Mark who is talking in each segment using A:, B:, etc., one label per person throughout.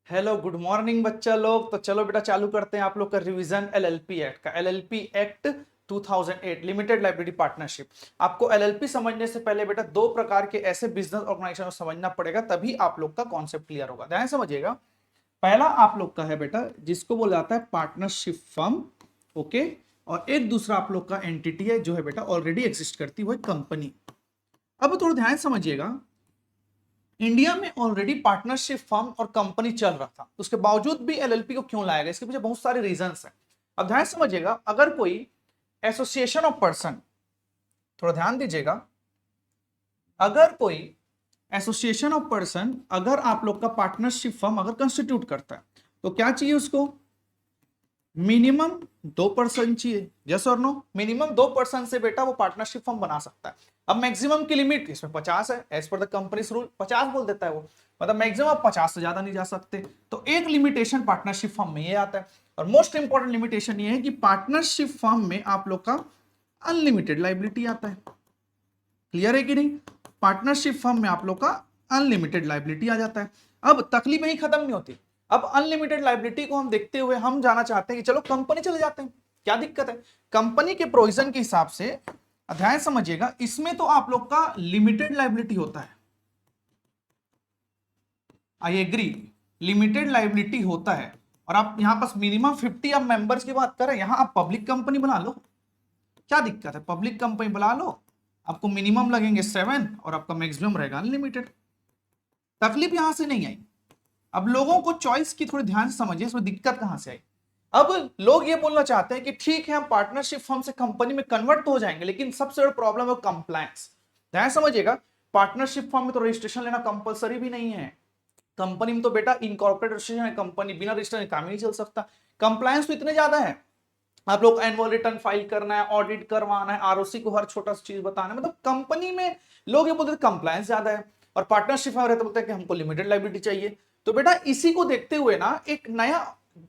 A: Hello good morning बच्चा लोग। तो चलो बेटा चालू करते हैं आप लोग का रिवीजन एलएलपी एक्ट का। LLP act 2008 limited liability partnership. आपको एलएलपी समझने से पहले बेटा दो प्रकार के ऐसे बिजनेस ऑर्गेनाइजेशन को समझना पड़ेगा, तभी आप लोग का कॉन्सेप्ट क्लियर होगा। ध्यान समझिएगा। पहला आप लोग का है बेटा जिसको बोला जाता है पार्टनरशिप फर्म। ओके। और एक दूसरा आप लोग का एंटिटी है जो है बेटा ऑलरेडी एग्जिस्ट करती हुई कंपनी। अब थोड़ा ध्यान समझिएगा। इंडिया में ऑलरेडी पार्टनरशिप फर्म और कंपनी चल रहा था, उसके बावजूद भी एलएलपी को क्यों लाया गया, इसके पीछे बहुत सारे रीजंस हैं। अब ध्यान समझिएगा, अगर कोई एसोसिएशन ऑफ पर्सन, थोड़ा ध्यान दीजिएगा, अगर कोई एसोसिएशन ऑफ पर्सन अगर आप लोग का पार्टनरशिप फर्म अगर कंस्टिट्यूट करता है तो क्या चाहिए उसको? मिनिमम 2% चाहिए। यस और नो? मिनिमम 2% से बेटा वो पार्टनरशिप फर्म बना सकता है। अब मैक्सिमम की लिमिट इसमें 50 है, एज पर द कंपनीज रूल 50 बोल देता है वो, मतलब मैक्सिमम आप 50 से ज्यादा नहीं जा सकते। तो एक लिमिटेशन पार्टनरशिप फर्म में ये आता है। और मोस्ट इंपॉर्टेंट लिमिटेशन ये है कि पार्टनरशिप फर्म में आप लोग का अनलिमिटेड लाइबिलिटी आता है। क्लियर है कि नहीं? पार्टनरशिप फर्म में आप लोग का अनलिमिटेड लाइबिलिटी आ जाता है। अब तकलीफ यही खत्म नहीं होती। अब अनलिमिटेड लाइबिलिटी को हम देखते हुए हम जाना चाहते हैं कि चलो कंपनी चले जाते हैं, क्या दिक्कत है? कंपनी के प्रोविजन के हिसाब से अध्याय समझिएगा, इसमें तो आप लोग का लिमिटेड लाइबिलिटी होता है। आई एग्री, लिमिटेड लाइबिलिटी होता है। और आप यहां पास मिनिमम 50 आप मेंबर्स की बात करें, यहां आप पब्लिक कंपनी बना लो, क्या दिक्कत है? पब्लिक कंपनी बना लो, आपको मिनिमम लगेंगे 7 और आपका मैक्सिमम रहेगा अनलिमिटेड। तकलीफ यहां से नहीं आई। अब लोगों को चॉइस की थोड़ी ध्यान से समझिए, इसमें दिक्कत कहां से आई। अब लोग ये बोलना चाहते हैं कि ठीक है हम पार्टनरशिप फर्म से कंपनी में कन्वर्ट तो हो जाएंगे, लेकिन सबसे बड़ा प्रॉब्लम है कंप्लायंस। ध्यान समझिएगा, पार्टनरशिप फर्म में तो रजिस्ट्रेशन लेना कंपलसरी भी नहीं है। कंपनी में तो बेटा इनकॉर्पोरेट रजिस्ट्रेशन है, कंपनी बिना रजिस्ट्रेशन काम ही नहीं चल सकता। कंप्लायंस तो इतने ज्यादा है, आप लोग एनुअल रिटर्न फाइल करना है, ऑडिट करवाना है, आरओसी को हर छोटा सा चीज बताना है, मतलब कंपनी में लोग ये बोलते हैं कंप्लायंस ज्यादा है। और पार्टनरशिप में रहते बोलते हैं कि हमको लिमिटेड लाइबिलिटी चाहिए। तो बेटा इसी को देखते हुए ना एक नया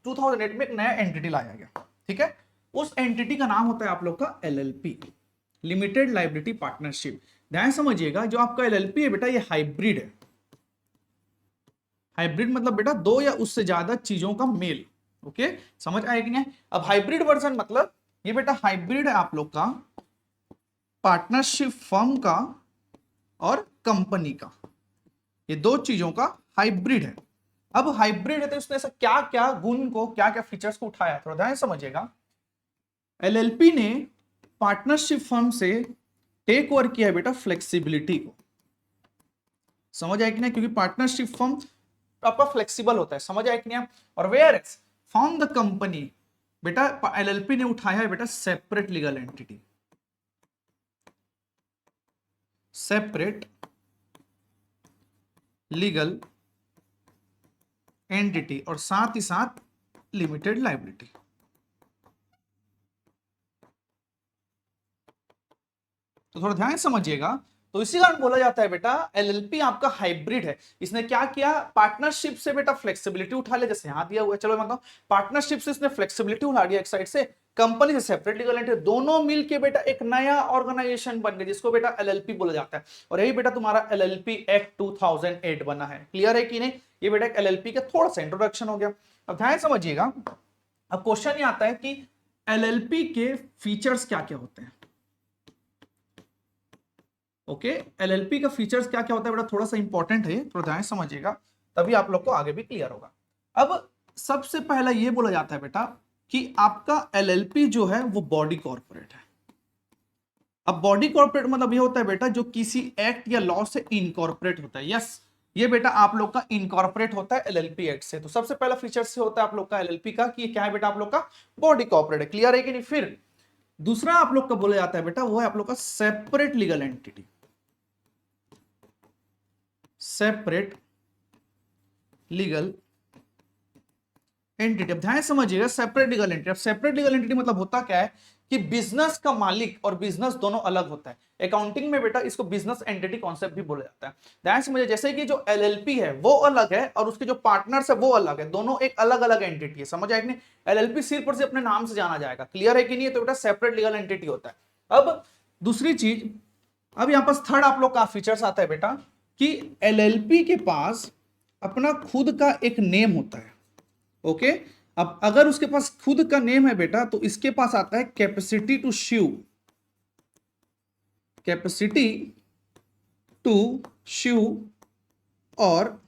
A: 2008 में एक नया एंटिटी लाया गया। ठीक है, उस एंटिटी का नाम होता है आप लोग का एलएलपी, लिमिटेड लाइबिलिटी पार्टनरशिप। ध्यान समझिएगा, जो आपका एलएलपी है बेटा ये हाइब्रिड है। हाइब्रिड मतलब बेटा दो या उससे ज्यादा चीजों का मेल। ओके, समझ आएगी नहीं? अब हाइब्रिड वर्जन मतलब ये बेटा हाइब्रिड है आप लोग का पार्टनरशिप फर्म का और कंपनी का, ये दो चीजों का हाइब्रिड है। अब हाइब्रिड है तो उसने ऐसा क्या क्या गुण को, क्या क्या फीचर्स को उठाया, थोड़ा ध्यान समझिएगा। एलएलपी ने पार्टनरशिप फर्म से टेक ओवर किया है बेटा फ्लेक्सिबिलिटी को। समझ आए कि नहीं? क्योंकि पार्टनरशिप फर्म आपका फ्लेक्सिबल होता है, समझ आए कि नहीं? और whereas from the company बेटा एलएलपी ने उठाया है बेटा separate legal entity, separate legal entity और साथ ही साथ लिमिटेड लाइबिलिटी। तो थोड़ा ध्यान समझिएगा। तो इसी कारण बोला जाता है बेटा एलएलपी आपका हाइब्रिड है। इसने क्या किया? पार्टनरशिप से बेटा फ्लेक्सिबिलिटी उठा लिया, जैसे यहां दिया हुआ है। चलो मैं बताऊं, पार्टनरशिप से इसने फ्लेक्सिबिलिटी उठा लिया एक साइड से, कंपनी से सेपरेट लीगल एंटिटी, दोनों मिलके बेटा एक नया ऑर्गेनाइजेशन बन गया जिसको बेटा एलएलपी बोला जाता है। और यही बेटा तुम्हारा एलएलपी एक्ट 2008 बना है। क्लियर है कि नहीं? ये बेटा एलएलपी का थोड़ा सा इंट्रोडक्शन हो गया। अब ध्यान समझिएगा, अब क्वेश्चन ये आता है कि एलएलपी के फीचर्स क्या क्या होते हैं। ओके, एलएलपी का फीचर्स क्या क्या होता है बेटा, थोड़ा सा इंपॉर्टेंट है, थोड़ा ध्यान समझिएगा, तभी आप लोग को आगे भी क्लियर होगा। अब सबसे पहला ये बोला जाता है बेटा कि आपका एलएलपी जो है वो बॉडी कॉर्पोरेट है। अब बॉडी कॉर्पोरेट मतलब ये होता है बेटा जो किसी एक्ट या लॉ से इनकॉर्पोरेट होता है। यस, ये बेटा आप लोग का इनकॉर्पोरेट होता है एलएलपी एक्ट से। तो सबसे पहला फीचर से होता है आप लोग का एलएलपी का कि क्या है बेटा, आप लोग का बॉडी कॉर्पोरेट है। क्लियर है कि नहीं? फिर दूसरा आप लोग का बोला जाता है बेटा वो है आप लोग का separate legal entity, separate legal entity. अब ध्यान समझिएगा, सेपरेट लीगल एंटिटी, अब सेपरेट लीगल एंटिटी मतलब होता क्या है कि बिजनेस का मालिक और बिजनेस दोनों अलग होता है। अकाउंटिंग में बेटा इसको बिजनेस एंटिटी कॉन्सेप्ट भी बोला जाता है। ध्यान समझिए, जैसे कि जो एलएलपी है वो अलग है और उसके जो पार्टनर्स है वो अलग है, दोनों एक अलग अलग एंटिटी है। समझ आए कि नहीं? एलएलपी सिर्फ और सिर्फ अपने नाम से जाना जाएगा। क्लियर है कि नहीं? तो बेटा सेपरेट लीगल एंटिटी होता है। अब दूसरी चीज, अब यहां पर थर्ड आप लोग का फीचर्स आता है बेटा कि एलएलपी के पास अपना खुद का एक नेम होता है। ओके, अब अगर उसके पास खुद का नेम है बेटा तो इसके पास आता है capacity to sue, capacity to sue और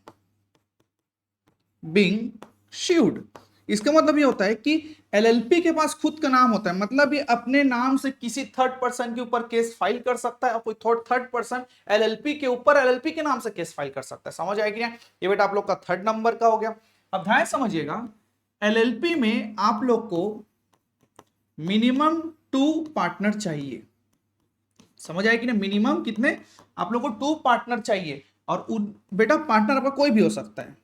A: बीइंग शिव्ड। इसका मतलब ये होता है कि एलएलपी के पास खुद का नाम होता है, मतलब ये अपने नाम से किसी थर्ड पर्सन के ऊपर केस फाइल कर सकता है और कोई थर्ड पर्सन एलएलपी के ऊपर एलएलपी के नाम से केस फाइल कर सकता है। समझ आएगी क्या? ये बेटा आप लोग का थर्ड नंबर का हो गया। अब ध्यान समझिएगा, एलएलपी में आप लोग को मिनिमम 2 पार्टनर चाहिए। समझ आएगी ना? मिनिमम कितने? आप लोग को 2 पार्टनर चाहिए। और बेटा पार्टनर आपका कोई भी हो सकता है,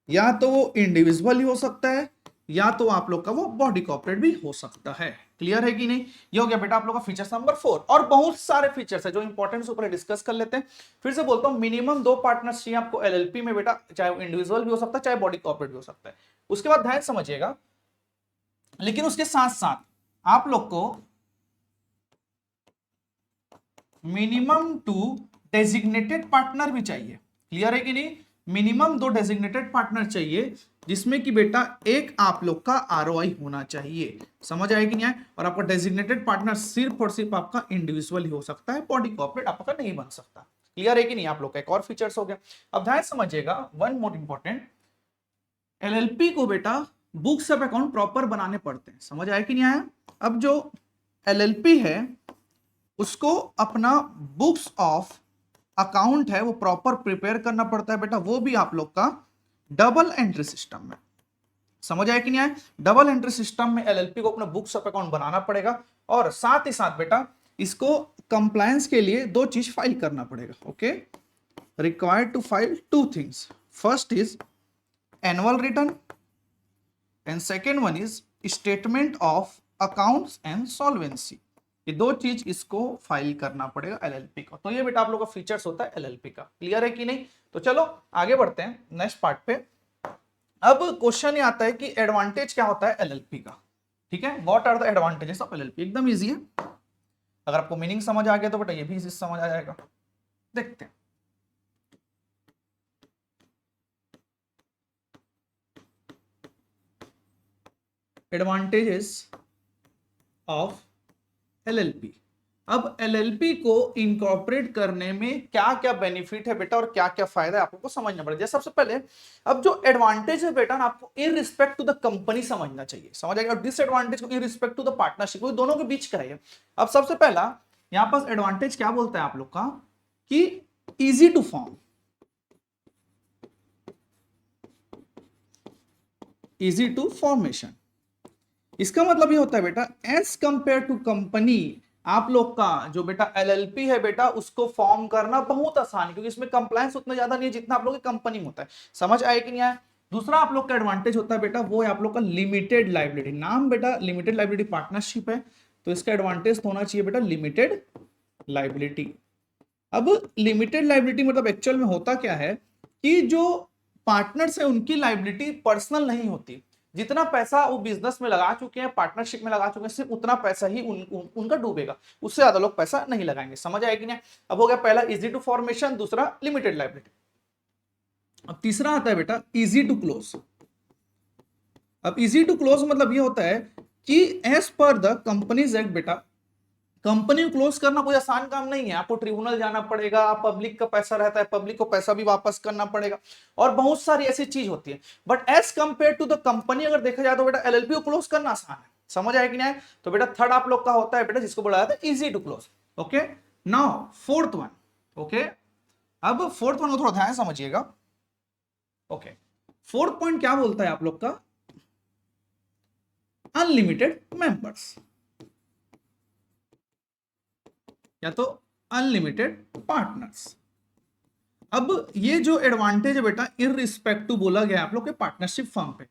A: या तो वो इंडिविजुअल ही हो सकता है या तो आप लोग का वो बॉडी कॉर्पोरेट भी हो सकता है। क्लियर है कि नहीं? ये हो गया बेटा आप लोग का फीचर्स नंबर 4। और बहुत सारे फीचर्स है जो इंपॉर्टेंट ऊपर डिस्कस कर लेते हैं। फिर से बोलता हूं, मिनिमम 2 पार्टनर्स चाहिए आपको एलएलपी में बेटा, चाहे वो इंडिविजुअल भी हो सकता है चाहे बॉडी कॉर्पोरेट भी हो सकता है। उसके बाद ध्यान समझिएगा, लेकिन उसके साथ साथ आप लोग को मिनिमम 2 डेजिग्नेटेड पार्टनर भी चाहिए। क्लियर है कि नहीं? मिनिमम 2 डेजिग्नेटेड पार्टनर चाहिए, जिसमें कि बेटा एक आप लोग का आरओआई होना चाहिए। समझ आए कि नहीं आए? और आपका डेजिग्नेटेड पार्टनर सिर्फ और सिर्फ आपका इंडिविजुअल ही हो सकता है, बॉडी कॉर्पोरेट आपका नहीं बन सकता। क्लियर है कि नहीं? आप लोग का एक और फीचर्स हो गया। अब ध्यान समझिएगा, वन मोर इंपॉर्टेंट, एलएलपी को बेटा बुक्स ऑफ अकाउंट प्रॉपर बनाने पड़ते हैं। समझ आया कि नहीं आया? अब जो एलएलपी है उसको अपना बुक्स ऑफ अकाउंट है वो प्रॉपर प्रिपेयर करना पड़ता है बेटा, वो भी आप लोग का डबल एंट्री सिस्टम में। समझ आया कि नहीं आया? डबल एंट्री सिस्टम में एलएलपी को अपना बुक्स ऑफ अकाउंट बनाना पड़ेगा, और साथ ही साथ बेटा इसको कंप्लायंस के लिए 2 चीज फाइल करना पड़ेगा। Okay, required to file 2 things, first is annual return and second one is statement of accounts and solvency. ये 2 चीज इसको फाइल करना पड़ेगा एलएलपी को। तो ये बेटा आप लोग का फीचर्स होता है एलएलपी का। क्लियर है कि नहीं? तो चलो आगे बढ़ते हैं नेक्स्ट पार्ट पे। अब क्वेश्चन ये आता है कि एडवांटेज क्या होता है एलएलपी का। ठीक है, what are the advantages of LLP? एकदम इजी है, अगर आपको मीनिंग समझ आ गया तो बेटा ये भी इजी समझ आ जाएगा। देखते हैं। Advantages of LLP. अब एलएलपी को इनकॉर्पोरेट करने में क्या क्या बेनिफिट है बेटा और क्या क्या फायदा है आपको समझना पड़ेगा। सबसे पहले अब जो एडवांटेज है बेटा ना, आपको in respect to the company समझना चाहिए। समझ आएगा? और डिसएडवांटेज को in respect to the partnership, दोनों के बीच का है। अब सबसे पहला यहां पर एडवांटेज क्या बोलता है आप लोग का कि easy to form, easy to formation. इसका मतलब ये होता है बेटा एज कंपेयर टू कंपनी, आप लोग का जो बेटा एलएलपी है बेटा उसको फॉर्म करना बहुत आसान है, क्योंकि इसमें कंप्लायंस उतना ज्यादा नहीं है जितना आप लोग की कंपनी में होता है। समझ आए कि नहीं आया? दूसरा आप लोग का एडवांटेज होता है बेटा वो है आप लोग का लिमिटेड लाइबिलिटी। नाम बेटा लिमिटेड लाइबिलिटी पार्टनरशिप है, तो इसका एडवांटेज होना चाहिए बेटा लिमिटेड लाइबिलिटी। अब लिमिटेड लाइबिलिटी मतलब एक्चुअल में होता क्या है कि जो पार्टनर्स है उनकी लाइबिलिटी पर्सनल नहीं होती। जितना पैसा वो बिजनेस में लगा चुके हैं, पार्टनरशिप में लगा चुके हैं, सिर्फ उतना पैसा ही उनका डूबेगा, उससे ज्यादा लोग पैसा नहीं लगाएंगे। समझ आएगी नहीं? अब हो गया पहला इजी टू फॉर्मेशन, दूसरा लिमिटेड लाइबिलिटी। अब तीसरा आता है बेटा इजी टू क्लोज। अब इजी टू क्लोज मतलब ये होता है कि एज पर द कंपनीज एक्ट बेटा, कंपनी को क्लोज करना कोई आसान काम नहीं है। आपको ट्रिब्यूनल जाना पड़ेगा, पब्लिक का पैसा रहता है, पब्लिक को पैसा भी वापस करना पड़ेगा, और बहुत सारी ऐसी चीज होती है। But as compare to the company अगर देखा जाए तो बेटा एलएलपी को क्लोज करना आसान है। समझ आया कि नहीं? तो बेटा थर्ड आप लोग का होता है बेटा जिसको बोला जाता है easy to close. Okay, now fourth one. Okay, अब फोर्थ वन को थोड़ा ध्यान समझिएगा। ओके, फोर्थ पॉइंट क्या बोलता है आप लोग का? अनलिमिटेड मेंबर्स, या तो अनलिमिटेड पार्टनर्स। अब ये जो एडवांटेज है बेटा इन रिस्पेक्ट टू बोला गया आप लोग के पार्टनरशिप फर्म पे।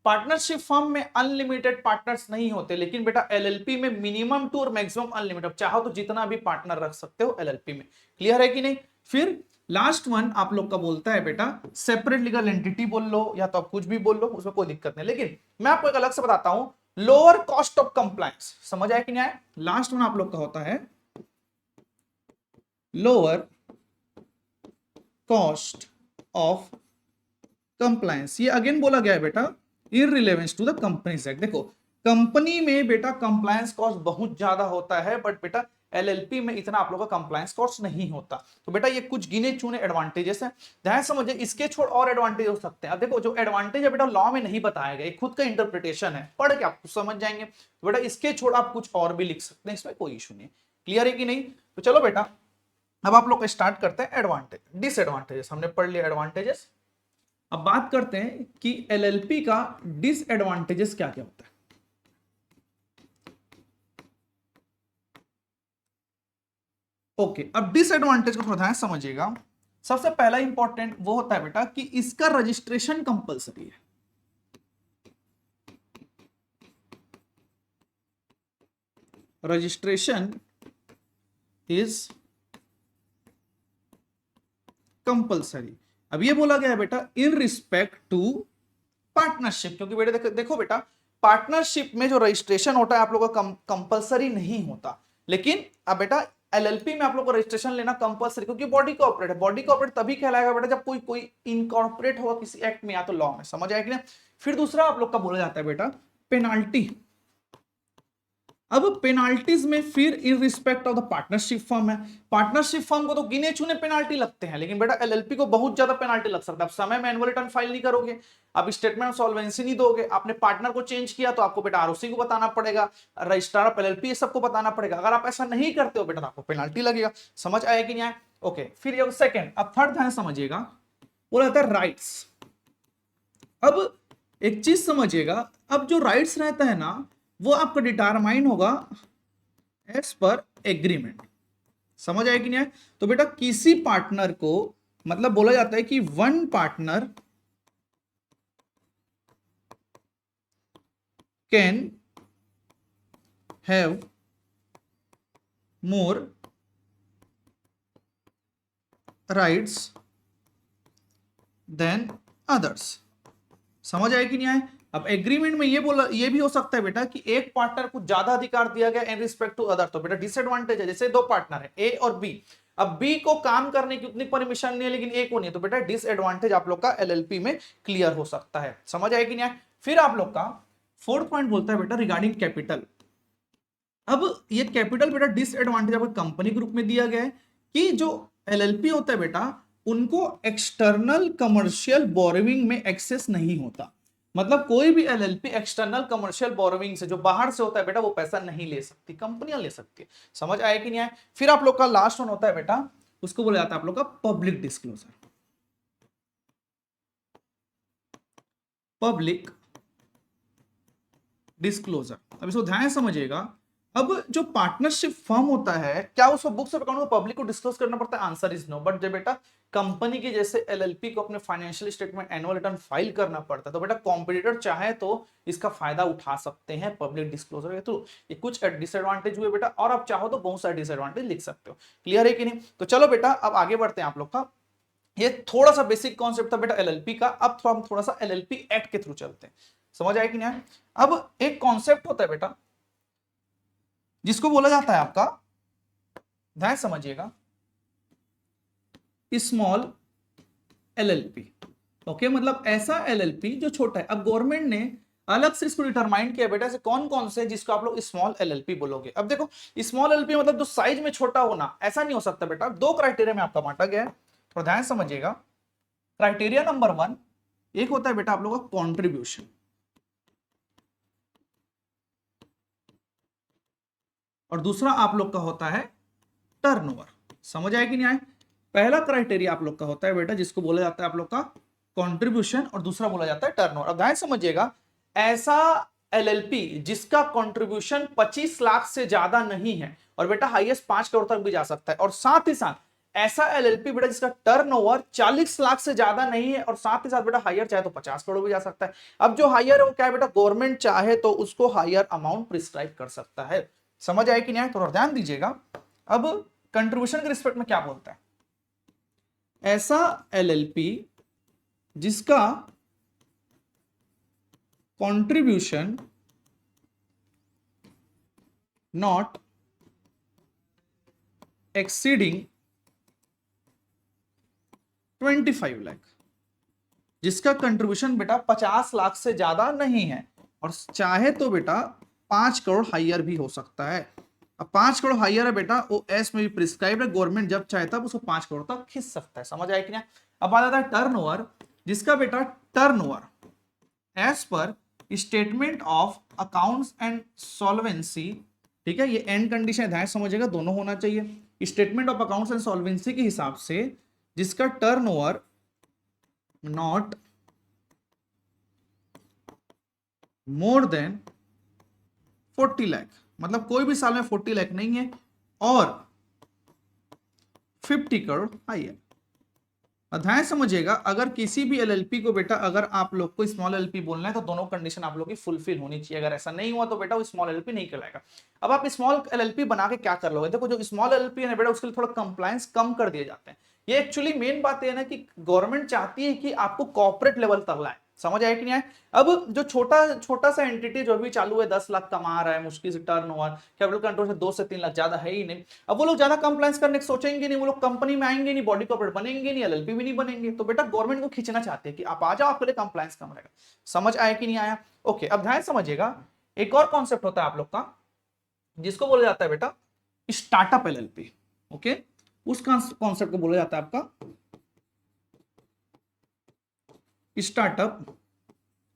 A: पार्टनरशिप फर्म में अनलिमिटेड पार्टनर्स नहीं होते, लेकिन बेटा एलएलपी में मिनिमम 2 और मैक्सिमम अनलिमिटेड, चाहो तो जितना भी पार्टनर रख सकते हो एलएलपी में। क्लियर है कि नहीं? फिर लास्ट वन आप लोग का बोलता है बेटा सेपरेट लीगल एंटिटी बोल लो या तो आप कुछ भी बोल लो, उसमें कोई दिक्कत नहीं, लेकिन मैं आपको एक अलग से बताता हूं, लोअर कॉस्ट ऑफ कंप्लायंस। समझ आया कि नहीं आया? लास्ट वन आप लोग का होता है लोअर कॉस्ट ऑफ कंप्लायंस, ये अगेन बोला गया है बेटा in relevance to the companies Act. देखो कंपनी में बेटा कंप्लायंस कॉस्ट बहुत ज्यादा होता है, बट बेटा एलएलपी में इतना आप लोगों का कंप्लायंस कॉस्ट नहीं होता। तो बेटा ये कुछ गिने चुने एडवांटेजेस हैं, ध्यान समझिए। इसके छोड़ और एडवांटेज हो सकते हैं। अब देखो जो एडवांटेज है बेटा लॉ में नहीं बताया गया, खुद का इंटरप्रिटेशन है, पढ़ के आप समझ जाएंगे। तो बेटा इसके छोड़ आप कुछ और भी लिख सकते हैं, इसमें कोई इशू नहीं। क्लियर है कि नहीं? तो चलो बेटा अब आप लोग स्टार्ट करते हैं एडवांटेज डिसएडवांटेजेस। हमने पढ़ लिया एडवांटेजेस, अब बात करते हैं कि एलएलपी का डिसएडवांटेजेस क्या क्या होता है। ओके, अब डिसएडवांटेज को थोड़ा ध्यान समझिएगा। सबसे पहला इंपॉर्टेंट वो होता है बेटा कि इसका रजिस्ट्रेशन कंपलसरी है। Registration is compulsory. अब ये बोला गया है बेटा इन रिस्पेक्ट टू पार्टनरशिप, क्योंकि बेटा देखो बेटा पार्टनरशिप में जो रजिस्ट्रेशन होता है आप लोगों का कंपलसरी नहीं होता, लेकिन अब बेटा एलएलपी में आप लोग को रजिस्ट्रेशन लेना कंपलसरी, क्योंकि बॉडी कॉर्पोरेट है। बॉडी कॉर्पोरेट तभी कहलाएगा बेटा जब कोई कोई इनकॉर्पोरेट होगा किसी एक्ट में या तो लॉ में, समझ आएगी ना। फिर दूसरा आप लोग का बोला जाता है बेटा पेनाल्टी। अब पेनाल्टीज में फिर in respect of the partnership firm है। पार्टनरशिप फर्म को तो गिने चुने पेनाल्टी लगते हैं, लेकिन बेटा एलएलपी को बहुत ज्यादा पेनाल्टी लग सकता है। आप समय में एनुअल रिटर्न फाइल नहीं करोगे, आप स्टेटमेंट ऑफ सॉल्वेंसी नहीं दोगे, आपने पार्टनर को चेंज किया तो आपको बेटा आरओसी को बताना पड़ेगा, रजिस्ट्रार ऑफ एलएलपी ये सबको बताना पड़ेगा। अगर आप ऐसा नहीं करते हो बेटा तो आपको पेनाल्टी लगेगा। समझ आया कि नहीं आया? ओके, फिर ये सेकंड। अब थर्ड ध्यान समझिएगा, बोला जाता है राइट्स। अब एक चीज समझिएगा, अब जो राइट्स रहता है ना वो आपका डिटरमाइन होगा एज पर एग्रीमेंट। समझ आया कि नहीं आया? तो बेटा किसी पार्टनर को मतलब बोला जाता है कि one partner can have more rights than others. समझ आया कि नहीं आया? अब एग्रीमेंट में ये भी हो सकता है बेटा कि एक पार्टनर को ज्यादा अधिकार दिया गया इन रिस्पेक्ट टू अदर, तो बेटा डिसएडवांटेज है। जैसे दो पार्टनर है ए और बी, अब बी को काम करने की उतनी परमिशन नहीं है लेकिन ए को नहीं, तो बेटा डिसएडवांटेज आप लोग का एलएलपी में क्लियर हो सकता है। समझ आया कि नहीं आया? फिर आप लोग का फोर्थ पॉइंट बोलता है बेटा रिगार्डिंग कैपिटल। अब ये कैपिटल बेटा डिसएडवांटेज आपको कंपनी ग्रुप में दिया गया है कि जो एलएलपी होता है बेटा उनको एक्सटर्नल कमर्शियल बोरोविंग में एक्सेस नहीं होता। मतलब कोई भी एलएलपी एक्सटर्नल कमर्शियल बोरोविंग से जो बाहर से होता है बेटा वो पैसा नहीं ले सकती, कंपनियां ले सकती है। समझ आया कि नहीं आया? फिर आप लोग का लास्ट वन होता है बेटा, उसको बोला जाता है आप लोग का पब्लिक डिस्क्लोजर। पब्लिक डिस्क्लोजर, अब इसको ध्यान समझिएगा। अब जो पार्टनरशिप फर्म होता है क्या उसको बुक्स ऑफ अकाउंट में पब्लिक को डिस्क्लोज करना पड़ता है? Answer is no. बट जब बेटा कंपनी की जैसे एलएलपी को अपने financial statement annual return file करना पड़ता है, तो बेटा कॉम्पिटिटर चाहे तो इसका फायदा उठा सकते हैं पब्लिक डिस्क्लोजर के थ्रू। ये कुछ डिसएडवांटेज हुए बेटा, और आप चाहो तो बहुत सारे डिसएडवांटेज लिख सकते हो। क्लियर है कि नहीं? तो चलो बेटा अब आगे बढ़ते हैं आप लोग का। ये थोड़ा सा बेसिक कॉन्सेप्ट था बेटा एलएलपी का, अब हम थोड़ा सा एलएलपी एक्ट के थ्रू चलते हैं। समझ आया कि नहीं? अब एक कॉन्सेप्ट होता है बेटा जिसको बोला जाता है आपका, ध्यान समझिएगा, स्मॉल एलएलपी। ओके, मतलब ऐसा एलएलपी जो छोटा है। अब गवर्नमेंट ने अलग से इसको डिटरमाइन किया बेटा से कौन कौन से जिसको आप लोग स्मॉल एलएलपी बोलोगे। अब देखो स्मॉल एलएलपी मतलब जो साइज में छोटा होना, ऐसा नहीं हो सकता बेटा। दो क्राइटेरिया में आपका बांटा गया है, तो ध्यान समझिएगा। क्राइटेरिया नंबर 1 एक होता है बेटा आप लोगों का कॉन्ट्रीब्यूशन, और दूसरा आप लोग का होता है टर्नओवर। समझ आया कि नहीं आया? पहला क्राइटेरिया आप लोग का होता है बेटा जिसको बोला जाता है आप लोग का कंट्रीब्यूशन, और दूसरा बोला जाता है टर्नओवर। अब ध्यान समझिएगा, ऐसा एलएलपी जिसका कंट्रीब्यूशन 25 लाख से ज्यादा नहीं है, और बेटा हाईएस्ट 5 करोड़ तक भी जा सकता है, और साथ ही साथ ऐसा एलएलपी बेटा जिसका टर्नओवर 40 लाख से ज्यादा नहीं है, और साथ ही साथ बेटा हायर चाहे तो 50 करोड़ भी जा सकता है। अब जो हायर है वो क्या है बेटा, गवर्नमेंट चाहे तो उसको हायर अमाउंट प्रिस्क्राइब कर सकता है। समझ आए कि नहीं? थोड़ा ध्यान दीजिएगा। अब कंट्रीब्यूशन के रिस्पेक्ट में क्या बोलता है, ऐसा एलएलपी जिसका कंट्रीब्यूशन नॉट एक्सीडिंग 25 लाख, जिसका कंट्रीब्यूशन बेटा 50 लाख से ज्यादा नहीं है, और चाहे तो बेटा 5 करोड़ हायर भी हो सकता है। अब 5 करोड़ हायर है बेटा, वो एस में भी प्रिस्क्राइब है, गवर्नमेंट जब चाहे तब उसको 5 करोड़ तक खींच सकता है। समझ आया कि नहीं? अब आ जाता है टर्नओवर, जिसका बेटा turnover as per statement of accounts and solvency, ठीक है, ये एंड कंडीशन ध्यान समझिएगा, दोनों होना चाहिए। Statement of accounts and solvency के हिसाब से जिसका turnover not more than 40 lakh, मतलब कोई भी साल में 40 लाख नहीं है, और 50 करोड़ हायर। ध्यान समझिएगा, अगर किसी भी एलएलपी को बेटा, अगर आप लोग को स्मॉल एलएलपी बोलना है तो दोनों कंडीशन आप लोग की फुलफिल होनी चाहिए। अगर ऐसा नहीं हुआ तो बेटा वो स्मॉल एलएलपी नहीं कहलाएगा। अब आप स्मॉल एलएलपी बना के क्या कर लोगे? देखो, जो स्मॉल एलएलपी है बेटा, उसके लिए थोड़ा कंप्लायंस कम कर दिए जाते हैं। ये एक्चुअली मेन बात है ना कि गवर्नमेंट चाहती है कि आपको कॉर्पोरेट लेवल तक लाए। समझ आया कि नहीं आया? अब जो छोटा छोटा सा एंटिटी जो भी चालू है, 10 लाख कमा रहा है मुश्किल से टर्नओवर, कैपिटल कंट्रोल से 2 से 3 लाख, ज्यादा है ही नहीं। अब वो लोग ज्यादा कंप्लायंस करने की सोचेंगे नहीं, वो लोग कंपनी में आएंगे नहीं, बॉडी कॉर्पोरेट बनेंगे नहीं, एलएलपी भी नहीं बनेंगे। तो बेटा गवर्नमेंट को खींचना चाहते हैं कि आप आ जाओ, आपके लिए कंप्लायंस कम रहेगा। समझ आया कि नहीं आया? ओके, अब ध्यान समझिएगा, एक और कॉन्सेप्ट होता है आप लोग का, जिसको बोला जाता है बेटा स्टार्टअप एलएलपी। ओके, उस कॉन्सेप्ट को बोला जाता है आपका स्टार्टअप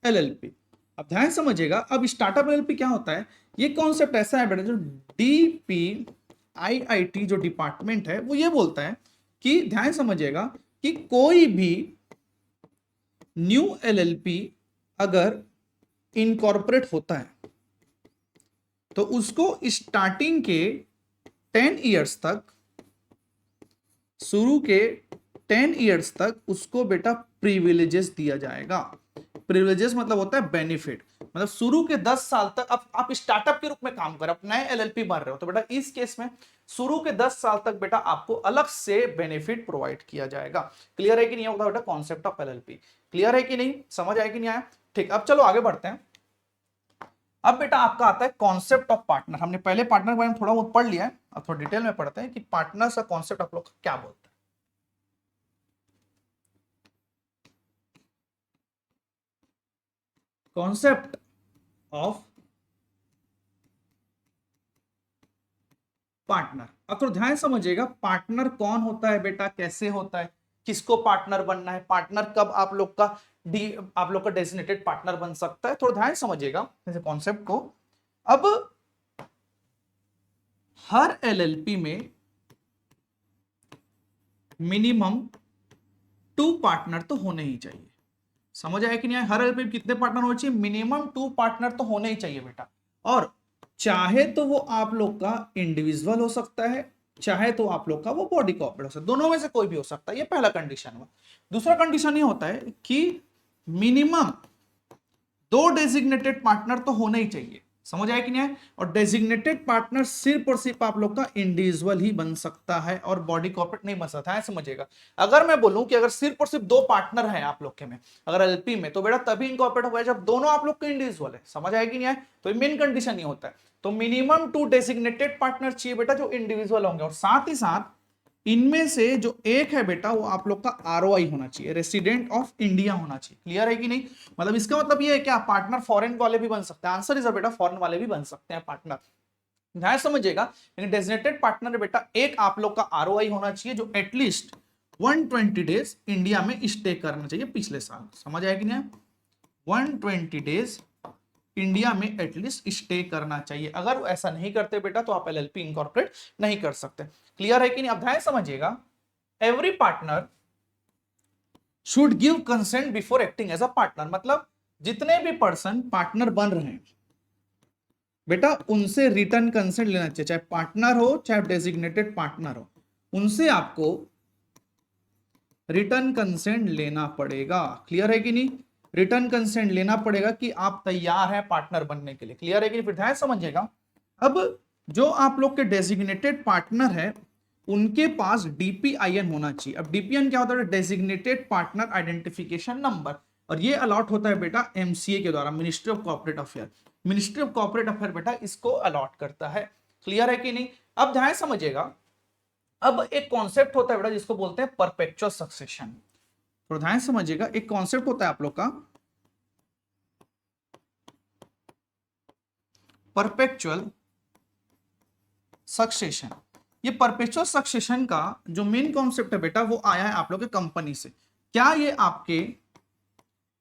A: एलएलपी। अब ध्यान समझिएगा, अब स्टार्टअप एलएलपी क्या होता है? ये कॉन्सेप्ट ऐसा है बेटा, जो डीपीआईआईटी जो डिपार्टमेंट है वो ये बोलता है कि ध्यान समझिएगा कि कोई भी न्यू एलएलपी अगर इनकॉर्पोरेट होता है तो उसको स्टार्टिंग के 10 इयर्स तक, शुरू के 10 इयर्स तक उसको बेटा प्रिविलेजेस दिया जाएगा। प्रिविलेजेस मतलब होता है बेनिफिट, मतलब शुरू के 10 साल तक आप स्टार्टअप के रूप में काम कर रहे हो, नए एलएलपी बन रहे हो, तो बेटा इस केस में शुरू के 10 साल तक बेटा आपको अलग से बेनिफिट प्रोवाइड किया जाएगा। क्लियर है कि नहीं होगा बेटा कॉन्सेप्ट ऑफ एलएलपी? क्लियर है कि नहीं? समझ आया कि नहीं आया? ठीक, अब चलो आगे बढ़ते हैं। अब बेटा आपका आता है कॉन्सेप्ट ऑफ पार्टनर। हमने पहले पार्टनर के बारे में थोड़ा बहुत पढ़ लिया है, अब थोड़ा डिटेल में पढ़ते हैं कि पार्टनर का कॉन्सेप्ट आप लोग क्या बोलते हैं। कॉन्सेप्ट ऑफ पार्टनर, अब तो ध्यान समझिएगा, पार्टनर कौन होता है बेटा, कैसे होता है, किसको पार्टनर बनना है, पार्टनर कब आप लोग का डेजिग्नेटेड पार्टनर बन सकता है, थोड़ा ध्यान समझिएगा जैसे कॉन्सेप्ट को। अब हर एलएलपी में मिनिमम 2 पार्टनर तो होने ही चाहिए। समझ आया कि नहीं? हर एलएलपी में कितने पार्टनर होने चाहिए? मिनिमम 2 पार्टनर तो होने ही चाहिए बेटा। और चाहे तो वो आप लोग का इंडिविजुअल हो सकता है, चाहे तो आप लोग का वो बॉडी कॉर्पोरेट हो सकता है, दोनों में से कोई भी हो सकता है। ये पहला कंडीशन हुआ। दूसरा कंडीशन ये होता है कि मिनिमम 2 डेजिग्नेटेड पार्टनर तो होने ही चाहिए। समझ आया कि नहीं है? और डेजिग्नेटेड पार्टनर सिर्फ और सिर्फ आप लोग का इंडिविजुअल ही बन सकता है और बॉडी कॉर्पोरेट नहीं बन सकता है। समझिएगा, अगर मैं बोलूं कि अगर सिर्फ और सिर्फ 2 पार्टनर हैं आप लोग के में, अगर एलपी में, तो बेटा तभी इनकॉर्पोरेट होगा जब दोनों आप लोग के इंडिविजुअल है। समझ आएगी नहीं है? तो मेन कंडीशन ये होता है। तो मिनिमम 2 डेजिग्नेटेड पार्टनर चाहिए बेटा जो इंडिविजुअल होंगे, और साथ ही साथ इनमें से जो एक है बेटा वो आप लोग का आरओआई होना चाहिए, रेसिडेंट ऑफ इंडिया होना चाहिए। क्लियर है कि नहीं? मतलब इसका मतलब ये है क्या पार्टनर फॉरेन वाले भी बन सकते हैं? आंसर इज बेटा फॉरेन वाले भी बन सकते हैं पार्टनर। ध्यान समझिएगा, लेकिन डेजिग्नेटेड पार्टनर बेटा एक आप लोग का आरओआई होना चाहिए जो एटलीस्ट 120 डेज इंडिया में स्टे करना चाहिए पिछले साल। समझ आया कि नहीं? 120 डेज इंडिया में एटलीस्ट स्टे करना चाहिए। अगर वो ऐसा नहीं करते बेटा तो आप एलएलपी इनकॉर्पोरेट नहीं कर सकते। क्लियर है कि नहीं? अब ध्यान समझिएगा, every partner should give consent before acting as a partner. मतलब जितने भी पर्सन पार्टनर बन रहे हैं बेटा उनसे रिटर्न कंसेंट लेना चाहिए, चाहे पार्टनर हो चाहे डेजिग्नेटेड पार्टनर हो, उनसे आपको रिटर्न कंसेंट लेना पड़ेगा। क्लियर है कि नहीं? रिटर्न कंसेंट लेना पड़ेगा कि आप तैयार हैं पार्टनर बनने के लिए। क्लियर है कि नहीं? फिर ध्यान समझिएगा, अब जो आप लोग के डेजिग्नेटेड पार्टनर है उनके पास डीपीआईएन होना चाहिए। अब डीपीआईएन क्या होता है? डेजिग्नेटेड पार्टनर आइडेंटिफिकेशन नंबर, और ये अलॉट होता है बेटा एमसीए के द्वारा, ministry of corporate affair. Ministry of corporate affair बेटा इसको अलॉट करता है। क्लियर है कि नहीं? अब ध्यान समझिएगा, अब एक कॉन्सेप्ट होता है बेटा जिसको बोलते हैं परपेचुअल सक्सेशन। तो ध्यान समझिएगा, एक कॉन्सेप्ट होता है आप लोग का परपेचुअल सक्सेशन। ये परपेचुअल सक्सेशन का जो मेन कॉन्सेप्ट है बेटा वो आया है आप लोग के कंपनी से। क्या ये आपके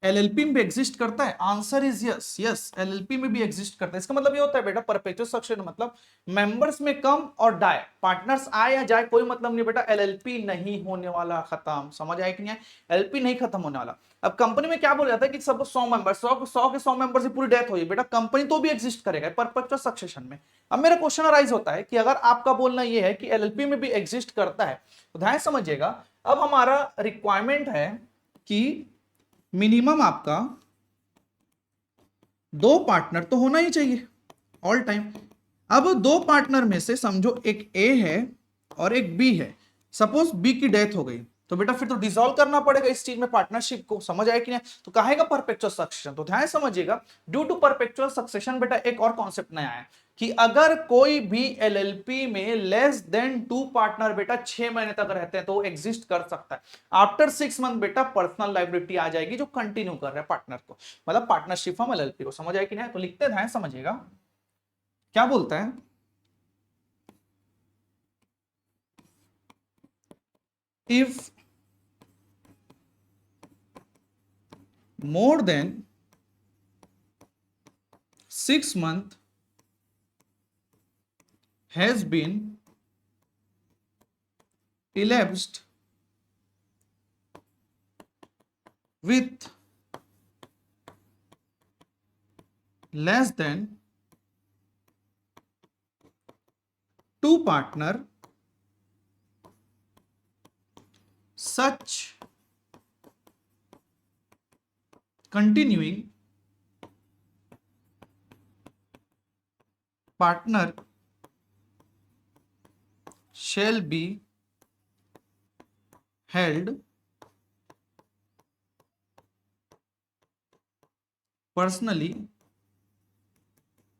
A: एलएलपी में भी एग्जिस्ट करता है? Answer is yes, yes LLP में भी एग्जिस्ट करता है। इसका मतलब ये होता है बेटा परपेचुअल सक्सेशन मतलब मेंबर्स में कम और डाय, पार्टनर्स आए या जाए कोई मतलब नहीं बेटा, एलएलपी नहीं होने वाला, खत्म। समझ आए कि नहीं? एलएलपी नहीं खत्म होने वाला। अब कंपनी में क्या बोला जाता है कि सब 100 मेंबर, 100 मेंबर से पूरी डेथ हो बेटा, कंपनी तो भी एग्जिस्ट करेगा परपेचुअल सक्सेशन में। अब मेरा क्वेश्चन अराइज होता है कि अगर आपका बोलना यह है कि एलएलपी में भी एग्जिस्ट करता है तो ध्यान समझिएगा, अब हमारा रिक्वायरमेंट है कि मिनिमम आपका 2 पार्टनर तो होना ही चाहिए ऑल टाइम। अब 2 पार्टनर में से समझो एक ए है और एक बी है, सपोज बी की डेथ हो गई तो बेटा फिर तो डिसॉल्व करना पड़ेगा इस चीज में पार्टनरशिप को। समझ आए कि नहीं? तो कहेगा परपेचुअल सक्सेशन। तो ध्यान समझिएगा, ड्यू टू परपेचुअल सक्सेशन बेटा एक और कॉन्सेप्ट नया है कि अगर कोई भी एलएलपी में लेस देन 2 पार्टनर बेटा 6 महीने तक रहते हैं तो वो एग्जिस्ट कर सकता है। आफ्टर 6 मंथ बेटा पर्सनल लायबिलिटी आ जाएगी जो कंटिन्यू कर रहा है पार्टनर को, मतलब पार्टनरशिप फ्रॉम एलएलपी को। समझ आए कि नहीं? तो लिखते हैं, ध्यान समझिएगा क्या बोलता है, if more than 6 months has been elapsed with less than 2 partner, such continuing partner shall be held personally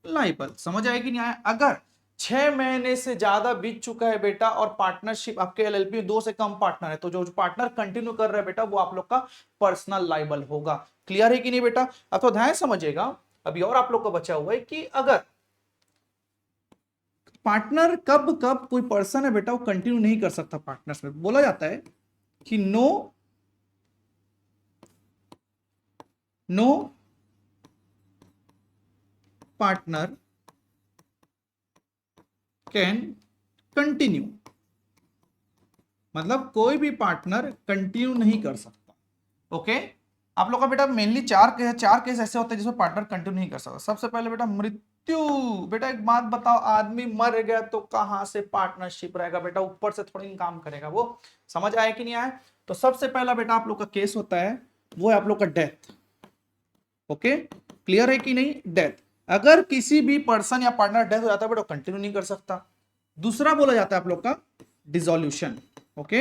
A: liable. समझ आए कि नहीं आया? अगर 6 महीने से ज्यादा बीत चुका है बेटा और पार्टनरशिप आपके एलएलपी में 2 से कम पार्टनर है तो जो पार्टनर कंटिन्यू कर रहा है बेटा वो आप लोग का पर्सनल लाइबल होगा। क्लियर है कि नहीं बेटा? अब तो ध्यान समझिएगा, अभी और आप लोग को बचा हुआ है कि अगर पार्टनर कब कब कोई पर्सन है बेटा वो कंटिन्यू नहीं कर सकता पार्टनर्स में, बोला जाता है कि नो पार्टनर कैन कंटिन्यू, मतलब कोई भी पार्टनर कंटिन्यू नहीं कर सकता। ओके, आप लोग का बेटा मेनली 4 केस ऐसे होते हैं जिसमें पार्टनर कंटिन्यू नहीं कर सकता। सबसे पहले बेटा मृत्यु। बेटा एक बात बताओ, आदमी मर गया तो कहां से पार्टनरशिप रहेगा बेटा, ऊपर से थोड़ी काम करेगा वो। समझ आया कि नहीं आया? तो सबसे पहला बेटा आप लोग का केस होता है वो है आप लोग का डेथ। ओके, क्लियर है कि नहीं? डेथ, अगर किसी भी पर्सन या पार्टनर डेथ हो जाता है बेटा कंटिन्यू नहीं कर सकता। दूसरा बोला जाता है आप लोग का डिसॉल्यूशन। ओके,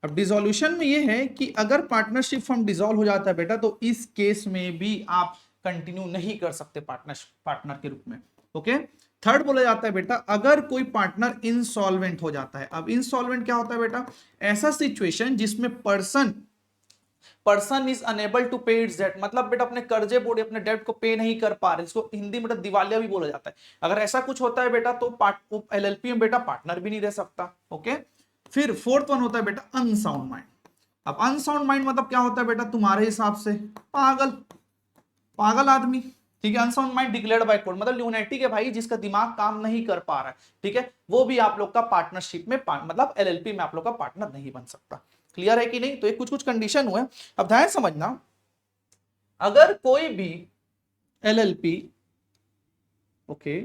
A: अब डिसॉल्यूशन में ये है कि अगर पार्टनरशिप फॉर्म डिसॉल्व हो जाता है बेटा तो इस केस में भी आप कंटिन्यू नहीं कर सकते पार्टनर के रूप में। ओके, थर्ड बोला जाता है बेटा अगर कोई पार्टनर इंसॉल्वेंट हो जाता है। अब इंसॉल्वेंट क्या होता है बेटा? ऐसा सिचुएशन जिसमें पर्सन इज अनेबल टू पे इट्स डेट, मतलब बेटा अपने कर्जे बोर्ड अपने डेट को पे नहीं कर पा रहे, इसको हिंदी में दिवालिया भी बोला जाता है। अगर ऐसा कुछ होता है बेटा तो एलएलपी में बेटा पार्टनर भी नहीं रह सकता। ओके, फिर फोर्थ वन होता है बेटा अनसाउंड माइंड। अब अनसाउंड माइंड मतलब क्या होता है बेटा तुम्हारे हिसाब से? पागल आदमी। ठीक है, unsound mind declared by court मतलब ल्यूनेटिक है भाई, जिसका दिमाग काम नहीं कर पा रहा है। ठीक है, वो भी आप लोग का पार्टनरशिप में मतलब एलएलपी में आप लोग का पार्टनर नहीं बन सकता। क्लियर है कि नहीं? तो ये कुछ कुछ कंडीशन हुए। अब ध्यान समझना, अगर कोई भी एलएलपी, ओके,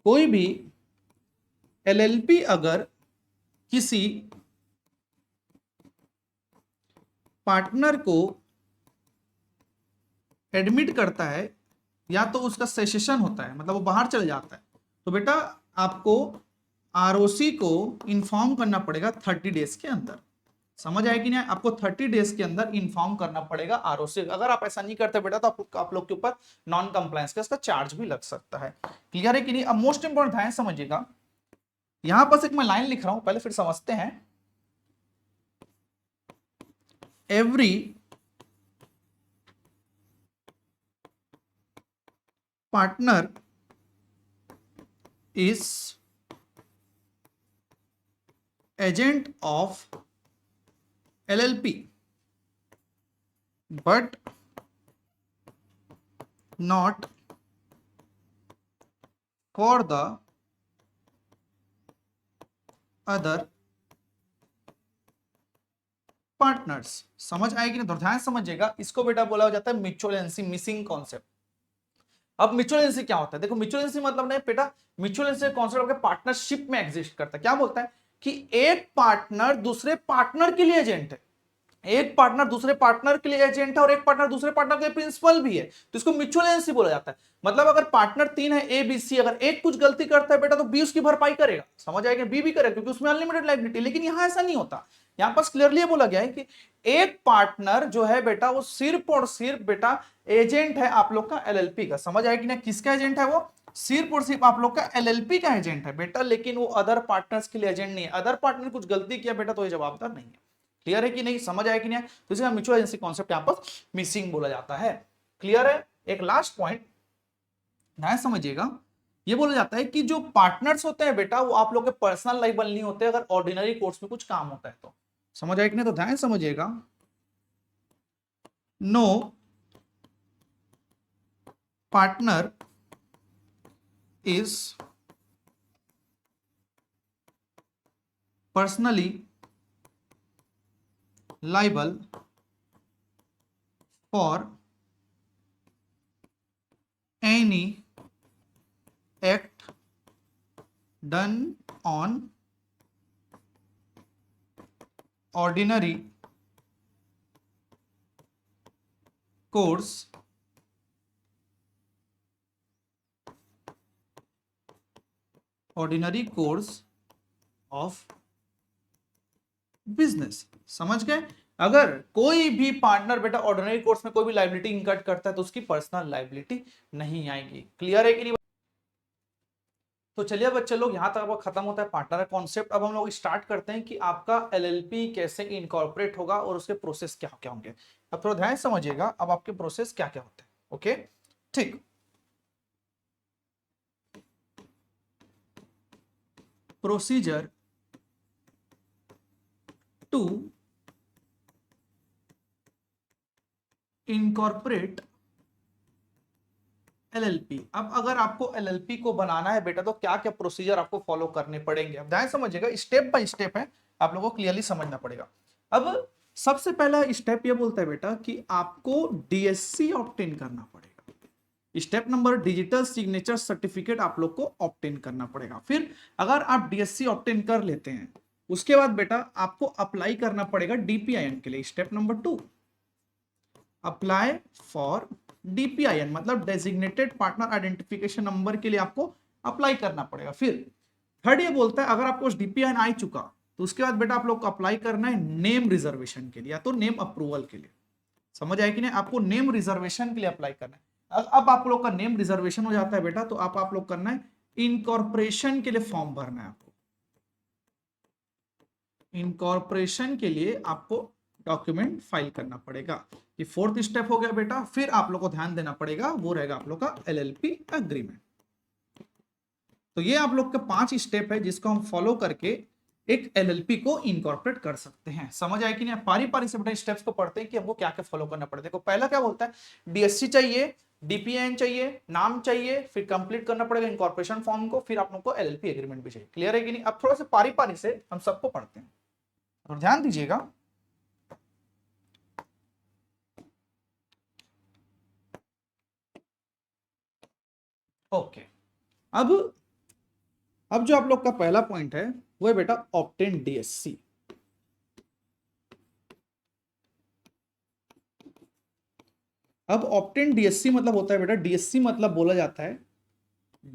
A: कोई भी एलएलपी अगर किसी पार्टनर को एडमिट करता है या तो उसका सेसेशन होता है मतलब वो बाहर चले जाता है तो बेटा आपको आरओसी को इन्फॉर्म करना पड़ेगा 30 डेज के अंदर। समझ आए कि नहीं? आपको 30 डेज के अंदर इन्फॉर्म करना पड़ेगा आरओसी। अगर आप ऐसा नहीं करते बेटा तो आप लोग के ऊपर नॉन कंप्लायंस का इसका चार्ज भी लग सकता है। क्लियर है कि नहीं? अब मोस्ट इंपोर्टेंट ध्यान समझिएगा, यहां पर एक मैं लाइन लिख रहा हूं, पहले फिर समझते हैं। every partner is agent of LLP but not for the other partners. समझ आएगी ना? तो ध्यान समझिएगा, इसको बेटा बोला जाता है म्यूचुअलेंसी, मिसिंग कॉन्सेप्ट। अब म्यूचुअलेंसी क्या होता है? देखो म्यूचुअलेंसी मतलब नहीं बेटा, म्यूचुअलेंसी कॉन्सेप्ट आपके पार्टनरशिप में एग्जिस्ट करता है। क्या बोलता है कि एक पार्टनर दूसरे पार्टनर के लिए एजेंट है, एक पार्टनर दूसरे पार्टनर के लिए एजेंट है और एक पार्टनर दूसरे पार्टनर के लिए प्रिंसिपल भी है, तो इसको म्यूचुअलेंसी बोला जाता है। मतलब अगर पार्टनर 3 है ए बी सी, अगर एक कुछ गलती करता है बेटा तो बी उसकी भरपाई करेगा। समझ आएगा? बी भी करेगा क्योंकि उसमें अनलिमिटेड लायबिलिटी। लेकिन यहां ऐसा नहीं होता, यहां पास क्लियरली बोला गया है कि एक पार्टनर जो है बेटा वो सिर्फ और सिर्फ बेटा एजेंट है आप लोग का एलएलपी का। समझ आएगी ना? किसका एजेंट है वो? सिर्फ और सिर्फ आप लोग का एलएलपी का एजेंट है बेटा, लेकिन वो अदर पार्टनर्स के लिए एजेंट नहीं है। अदर पार्टनर कुछ गलती किया बेटा तो ये जवाबदार नहीं है। क्लियर है कि नहीं? समझ आया कि नहीं? तो इसका म्यूचुअल एजेंसी कॉन्सेप्ट यहां पर मिसिंग बोला जाता है। क्लियर है? एक लास्ट पॉइंट ध्यान समझिएगा, ये बोला जाता है कि जो पार्टनर्स होते हैं बेटा वो आप लोग के पर्सनल लाइबल नहीं होते अगर ऑर्डिनरी कोर्स में कुछ काम होता है तो। समझ आया कि नहीं? तो ध्यान समझिएगा, no partner is personally liable for any act done on ordinary course of business. समझ गए? अगर कोई भी पार्टनर बेटा ऑर्डिनरी कोर्स में कोई भी लायबिलिटी इनकट करता है तो उसकी पर्सनल लायबिलिटी नहीं आएगी। क्लियर है कि नहीं? तो चलिए बच्चे लोग, यहां तक आपका खत्म होता है पार्टनर कॉन्सेप्ट। अब हम लोग स्टार्ट करते हैं कि आपका एलएलपी कैसे इनकॉर्पोरेट होगा और उसके प्रोसेस क्या क्या होंगे। अब थोड़ा ध्यान समझिएगा, अब आपके प्रोसेस क्या क्या होते हैं। ओके, ठीक। Procedure to incorporate LLP. अब अगर आपको एलएलपी को बनाना है बेटा तो क्या क्या प्रोसीजर आपको फॉलो करने पड़ेंगे। अब ध्यान समझिएगा, स्टेप बाय स्टेप है, आप लोगों को क्लियरली समझना पड़ेगा। अब सबसे पहला स्टेप ये बोलता है बेटा कि आपको डीएससी ऑब्टेन करना पड़ेगा। Step number digital signature certificate आप लोग को ऑब्टेन करना पड़ेगा। फिर अगर आप डीएससी ऑब्टेन कर लेते हैं उसके बाद बेटा आपको अप्लाई करना पड़ेगा डीपीआईएन के लिए। स्टेप नंबर 2, अप्लाई फॉर डीपीआईएन मतलब डेजिग्नेटेड पार्टनर आइडेंटिफिकेशन नंबर के लिए आपको अप्लाई करना पड़ेगा। फिर थर्ड ये बोलता है अगर आपको डीपीआईएन आ चुका तो उसके बाद बेटा आप लोग को अप्लाई करना है नेम रिजर्वेशन के लिए या तो नेम अप्रूवल के लिए। समझ आए कि नहीं? आपको नेम रिजर्वेशन के लिए अप्लाई करना है। अब आप लोग का नेम रिजर्वेशन हो जाता है बेटा तो आप लोग करना है इनकॉर्पोरेशन के लिए फॉर्म भरना है। आपको इनकॉर्पोरेशन के लिए आपको डॉक्यूमेंट फाइल करना पड़ेगा। ये फोर्थ स्टेप हो गया बेटा। फिर आप लोग को ध्यान देना पड़ेगा, वो रहेगा आप लोग का एलएलपी एग्रीमेंट। तो ये आप लोग के 5 स्टेप है जिसको हम फॉलो करके एक एलएलपी को इनकॉर्पोरेट कर सकते हैं। समझ आए कि नहीं? पारी पारी से बेटा स्टेप्स को पढ़ते हैं कि हमको क्या क्या फॉलो करना पड़ता है। देखो पहला क्या बोलता है, डीएससी चाहिए, डीपीआईएन चाहिए, नाम चाहिए, फिर कंप्लीट करना पड़ेगा इनकॉर्पोरेशन फॉर्म को, फिर आप लोग को एलएलपी एग्रीमेंट भी चाहिए। क्लियर है कि नहीं? अब थोड़ा सा पारी पारी से हम सबको पढ़ते हैं और ध्यान दीजिएगा। ओके, अब जो आप लोग का पहला पॉइंट है वो है बेटा ऑब्टेन डीएससी। अब ऑब्टेन डीएससी मतलब होता है बेटा, डीएससी मतलब बोला जाता है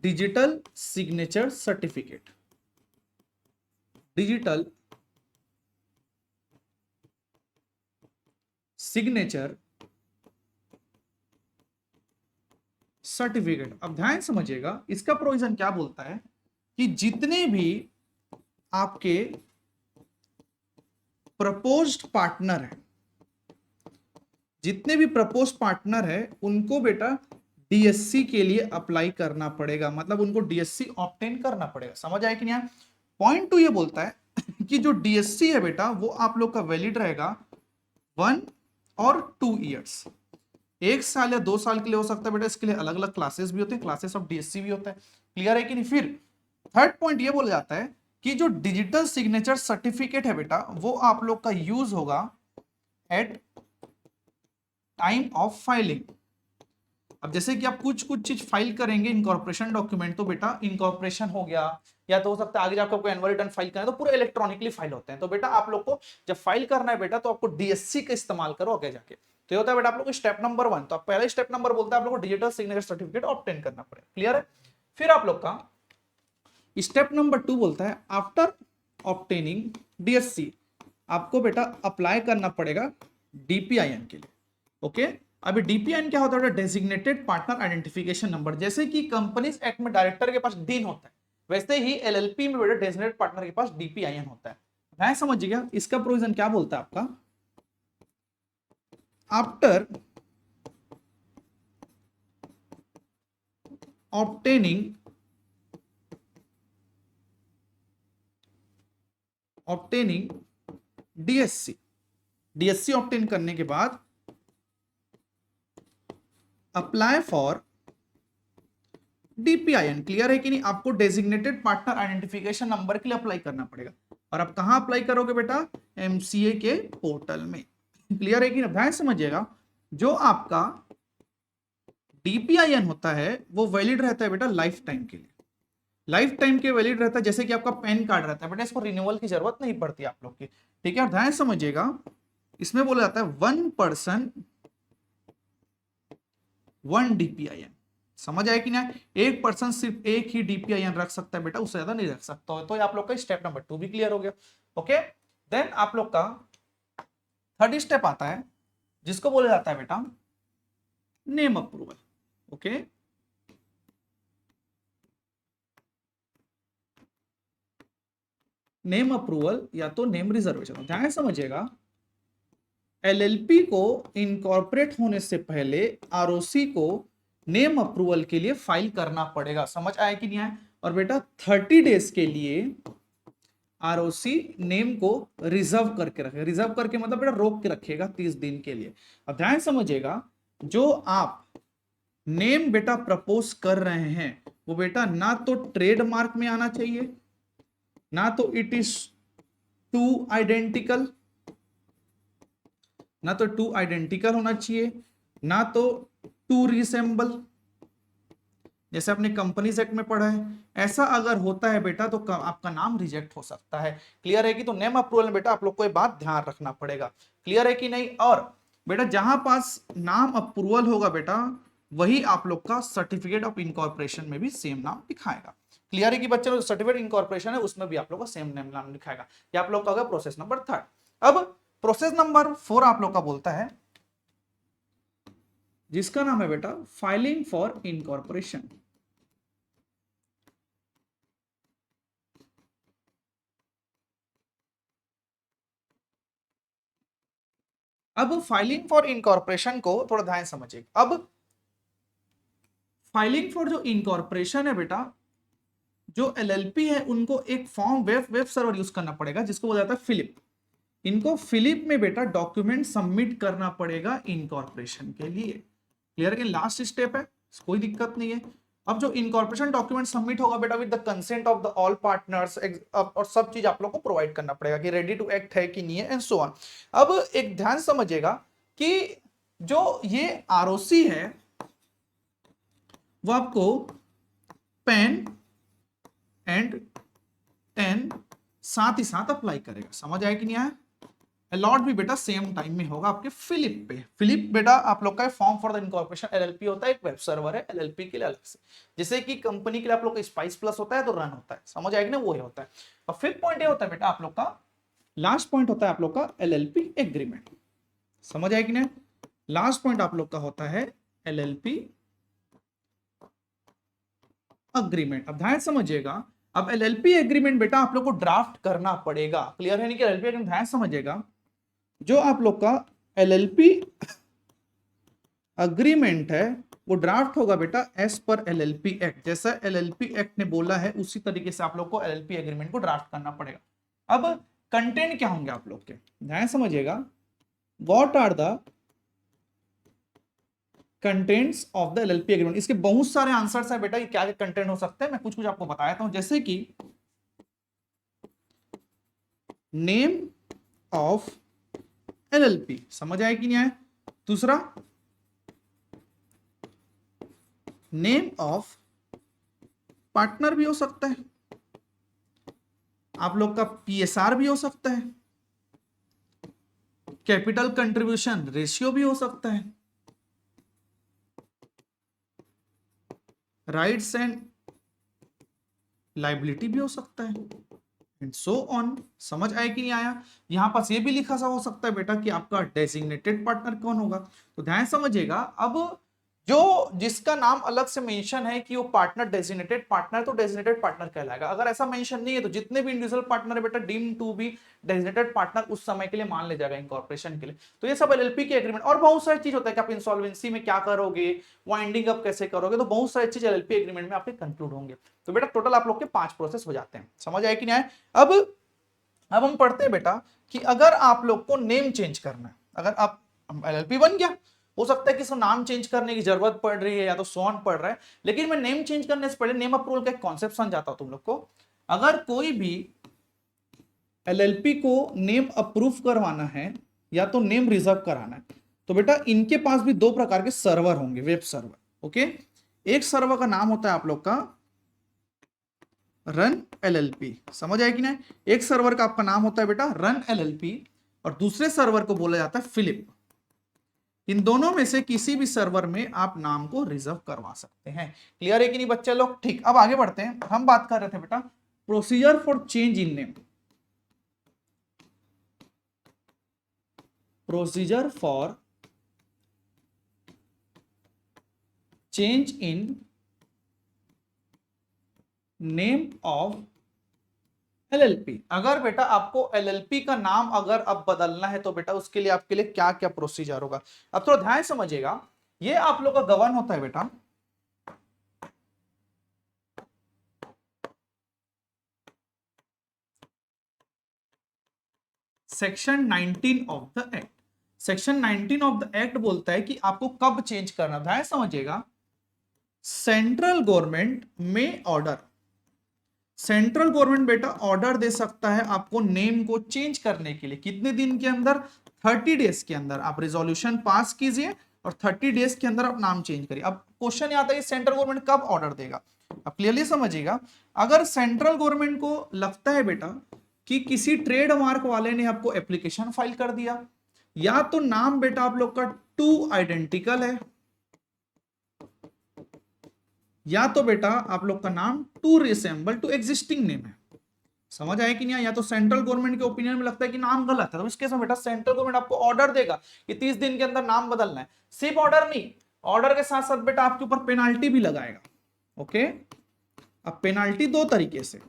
A: digital signature certificate. Digital signature certificate. अब ध्यान समझिएगा, इसका प्रोविजन क्या बोलता है कि जितने भी आपके प्रपोज्ड पार्टनर हैं, जितने भी प्रपोज पार्टनर है उनको बेटा डीएससी के लिए अप्लाई करना पड़ेगा, मतलब उनको डीएससी ऑब्टेन करना पड़ेगा। समझ आया कि नहीं? पॉइंट टू ये बोलता है कि जो डीएससी है बेटा वो आप लोग का वैलिड रहेगा 1 और 2 ईयर्स, 1 साल या 2 साल के लिए हो सकता है बेटा। इसके लिए अलग अलग क्लासेस भी होते हैं, क्लासेस ऑफ डीएससी भी होता है। क्लियर है कि नहीं? फिर थर्ड पॉइंट ये बोला जाता है कि जो डिजिटल सिग्नेचर सर्टिफिकेट है बेटा वो आप लोग का यूज होगा एट टाइम ऑफ फाइलिंग। अब जैसे कि आप कुछ कुछ चीज फाइल करेंगे इनकॉर्पोरेशन डॉक्यूमेंट, तो बेटा इनकॉर्पोरेशन हो गया, या तो हो सकता है आगे जाकर आपको एनुअल रिटर्न फाइल करना है तो पूरे इलेक्ट्रॉनिकली फाइल होते हैं। तो बेटा आप लोग को जब फाइल करना है बेटा तो आपको डीएससी का इस्तेमाल करो आगे जाके। तो ये होता है बेटा आप लोग को स्टेप नंबर 1। तो आप पहले स्टेप नंबर बोलता है आप लोग को डिजिटल सिग्नेचर सर्टिफिकेट ऑब्टेन करना पड़ेगा। क्लियर है? फिर आप लोग का स्टेप नंबर 2 बोलता है आफ्टर ऑब्टेनिंग डीएससी आपको बेटा अप्लाई करना पड़ेगा डीपीआईएन के लिए। ओके, अभी डीपीआईएन क्या होता है? Designated partner identification number. जैसे कि कंपनीज एक्ट में डायरेक्टर के पास डीन होता है, वैसे ही एलएलपी में बेटा डेजिग्नेटेड पार्टनर के पास डीपीआईएन होता है। मैं समझिएगा इसका प्रोविजन क्या बोलता है आपका, after obtaining DSC, DSC obtain करने के बाद अप्लाई फॉर डीपीआईएन। क्लियर है कि नहीं? आपको डेजिग्नेटेड पार्टनर आइडेंटिफिकेशन नंबर के लिए अप्लाई करना पड़ेगा। और आप कहां अप्लाई करोगे बेटा? एमसीए के पोर्टल में। क्लियर है कि नहीं? ध्यान समझिएगा, जो आपका डीपीआईएन होता है वो वैलिड रहता है बेटा लाइफ टाइम के लिए, लाइफ टाइम के वैलिड रहता है। जैसे कि आपका पैन कार्ड रहता है बेटा, इसको रिन्यूअल की जरूरत नहीं पड़ती आप लोग की। ठीक है, ध्यान समझिएगा, इसमें बोला जाता है 1 पर्सन 1 डीपीआईएन। समझ आया कि नहीं? एक पर्सन सिर्फ एक ही डीपीआईएन रख सकता है बेटा, उससे ज्यादा नहीं रख सकता। तो आप लोग का स्टेप नंबर 2 भी क्लियर हो गया। ओके, देन आप लोग का थर्ड स्टेप आता है जिसको बोला जाता है बेटा name approval. Okay, name approval या तो नेम रिजर्वेशन। ध्यान समझिएगा, एलएलपी को इनकॉर्पोरेट होने से पहले आरओसी को नेम अप्रूवल के लिए फाइल करना पड़ेगा। समझ आया कि नहीं आया? और बेटा 30 डेज के लिए आरओसी नेम को रिजर्व करके रखेगा। रिजर्व करके मतलब बेटा रोक के रखेगा 30 दिन के लिए। अब ध्यान समझिएगा, जो आप नेम बेटा प्रपोज कर रहे हैं वो बेटा ना तो ट्रेडमार्क में आना चाहिए, ना तो इट इज टू आइडेंटिकल, ना तो टू आइडेंटिकल होना चाहिए, ना तो टू रिसेंबल, जैसे आपने कंपनीज एक्ट में पढ़ा है। ऐसा अगर होता है बेटा तो आपका नाम रिजेक्ट हो सकता है। क्लियर है कि? तो नेम अप्रूवल में बेटा आप लोग को ये बात ध्यान रखना पड़ेगा। क्लियर है कि नहीं? और बेटा जहां पास नाम अप्रूवल होगा बेटा वही आप लोग का सर्टिफिकेट ऑफ इनकॉर्पोरेशन में भी सेम नाम दिखाएगा। क्लियर है कि बच्चों? सर्टिफिकेट इनकॉर्पोरेशन है उसमें भी आप लोग का सेम नेम नाम दिखाएगा। ये आप लोग का होगा प्रोसेस नंबर 3। अब प्रोसेस नंबर 4 आप लोग का बोलता है जिसका नाम है बेटा फाइलिंग फॉर इनकॉर्पोरेशन। अब फाइलिंग फॉर इनकॉर्पोरेशन को थोड़ा ध्यान समझिए। अब फाइलिंग फॉर जो इनकॉर्पोरेशन है बेटा, जो एलएलपी है उनको एक फॉर्म वेब सर्वर यूज करना पड़ेगा जिसको बोला जाता है फिलिप। इनको फिलिप में बेटा डॉक्यूमेंट सबमिट करना पड़ेगा इनकॉर्पोरेशन के लिए। क्लियर है? लास्ट स्टेप है, कोई दिक्कत नहीं है। अब जो इनकॉर्पोरेशन डॉक्यूमेंट सबमिट होगा बेटा with the consent of the all partners, और सब चीज आप लोग को प्रोवाइड करना पड़ेगा कि रेडी टू एक्ट है कि नहीं है एंड सो ऑन। अब एक ध्यान समझिएगा कि जो ये आरओसी है वो आपको पेन एंड 10 साथ ही साथ अप्लाई करेगा। समझ आया कि नहीं आया? अलॉट भी बेटा सेम टाइम में होगा आपके फिलिप पे। फिलिप बेटा आप लोग का form for the incorporation LLP होता है, एक वेब सर्वर है एलएलपी के लिए अलग से। जैसे कि कंपनी के लिए आप लोग का स्पाइस प्लस होता है तो रन होता है। समझ आएगा ना? वो ही होता है। और फिफ्थ पॉइंट ये होता है बेटा आप लोग का, लास्ट पॉइंट होता है आप लोग का एलएलपी एग्रीमेंट। समझ आएगी ना? लास्ट पॉइंट आप लोग का होता है एलएलपी अग्रीमेंट। अब ध्यान समझिएगा, अब एलएलपी एग्रीमेंट बेटा आप लोग को ड्राफ्ट करना पड़ेगा। क्लियर है नहीं? कि एलएलपी एग्रीमेंट ध्यान समझिएगा, जो आप लोग का एलएलपी अग्रीमेंट है वो ड्राफ्ट होगा बेटा एज पर एलएलपी एक्ट। जैसा एलएलपी एक्ट ने बोला है उसी तरीके से आप लोग को एलएलपी एग्रीमेंट को ड्राफ्ट करना पड़ेगा। अब कंटेंट क्या होंगे आप लोग के, ध्यान समझिएगा। What are the contents of the LLP agreement. इसके बहुत सारे आंसर्स हैं बेटा कि क्या क्या कंटेंट हो सकते हैं, मैं कुछ कुछ आपको बताया था। जैसे कि नेम ऑफ एलएलपी, समझ आया कि नहीं आया। दूसरा नेम ऑफ पार्टनर भी हो सकता है, आप लोग का पीएसआर भी हो सकता है, कैपिटल कंट्रीब्यूशन रेशियो भी हो सकता है, राइट्स एंड लाइबिलिटी भी हो सकता है, एंड सो ऑन। समझ आया कि नहीं आया। यहां पास ये भी लिखा सा हो सकता है बेटा कि आपका डेजिग्नेटेड पार्टनर कौन होगा। तो ध्यान समझिएगा, अब जो जिसका नाम अलग से मेंशन है कि वो पार्टनर डेजिग्नेटेड पार्टनर, तो डेजिग्नेटेड पार्टनर कहलाएगा। अगर ऐसा मेंशन नहीं है तो जितने भी इंडिविजुअल पार्टनर है बेटा deem to be designated partner उस समय के लिए मान ले जाएगा इनकॉर्पोरेशन के लिए। तो ये सब एलएलपी के एग्रीमेंट। और बहुत सारी चीज होता है कि आप इंसॉल्वेंसी में क्या करोगे, वाइंडिंग अप कैसे करोगे, तो बहुत सारी चीज एलएलपी एग्रीमेंट में आपके कंक्लूड होंगे। तो बेटा टोटल आप लोग के 5 प्रोसेस हो जाते हैं। समझ आए कि नहीं आए। अब हम पढ़ते हैं बेटा कि अगर आप लोग को नेम चेंज करना है, अगर आप एलएलपी बन गया, हो सकता है कि इसमें नाम चेंज करने की जरूरत पड़ रही है या तो सोन पड़ रहा है, लेकिन मैं नेम चेंज करने से पहले नेम अप्रूवल का एक कॉन्सेप्ट समझाता हूं तुम लोग को। अगर कोई भी एलएलपी को नेम अप्रूव करवाना है या तो नेम रिजर्व कराना है, तो बेटा इनके पास भी 2 प्रकार के सर्वर होंगे, वेब सर्वर। ओके, एक सर्वर का नाम होता है आप लोग का रन एलएलपी, समझ आया कि नहीं। एक सर्वर का आपका नाम होता है बेटा रन एलएलपी और दूसरे सर्वर को बोला जाता है फिलिप। इन दोनों में से किसी भी सर्वर में आप नाम को रिजर्व करवा सकते हैं। क्लियर है कि नहीं बच्चे लोग। ठीक, अब आगे बढ़ते हैं। हम बात कर रहे थे बेटा procedure for change in name. Procedure for change in name of LLP. अगर बेटा आपको एलएलपी का नाम अगर अब बदलना है तो बेटा उसके लिए आपके लिए क्या क्या प्रोसीजर होगा। अब थोड़ा ध्यान समझिएगा, ये आप लोग का गवर्न होता है बेटा section 19 of the act. Section 19 of the act बोलता है कि आपको कब चेंज करना। ध्यान समझिएगा, सेंट्रल गवर्नमेंट में ऑर्डर, सेंट्रल गवर्नमेंट बेटा ऑर्डर दे सकता है आपको नेम को चेंज करने के लिए। कितने दिन के अंदर? 30 डेज के अंदर आप रेजोल्यूशन पास कीजिए और 30 डेज के अंदर आप नाम चेंज करिए। अब क्वेश्चन आता है सेंट्रल गवर्नमेंट कब ऑर्डर देगा। अब क्लियरली समझिएगा, अगर सेंट्रल गवर्नमेंट को लगता है बेटा कि किसी ट्रेडमार्क वाले ने आपको एप्लीकेशन फाइल कर दिया, या तो नाम बेटा आप लोग का टू आइडेंटिकल है, या तो बेटा आप लोग का नाम to resemble to existing name है। समझ आया कि नहीं? या तो सेंट्रल गवर्नमेंट के ओपिनियन में लगता है कि नाम गलत है, तो इस केस में बेटा सेंट्रल गवर्नमेंट आपको ऑर्डर देगा कि 30 दिन के अंदर नाम बदलना है। सिर्फ ऑर्डर नहीं, ऑर्डर के साथ साथ बेटा आपके ऊपर पेनाल्टी भी लगाएगा। ओके, अब पेनाल्टी 2 तरीके से,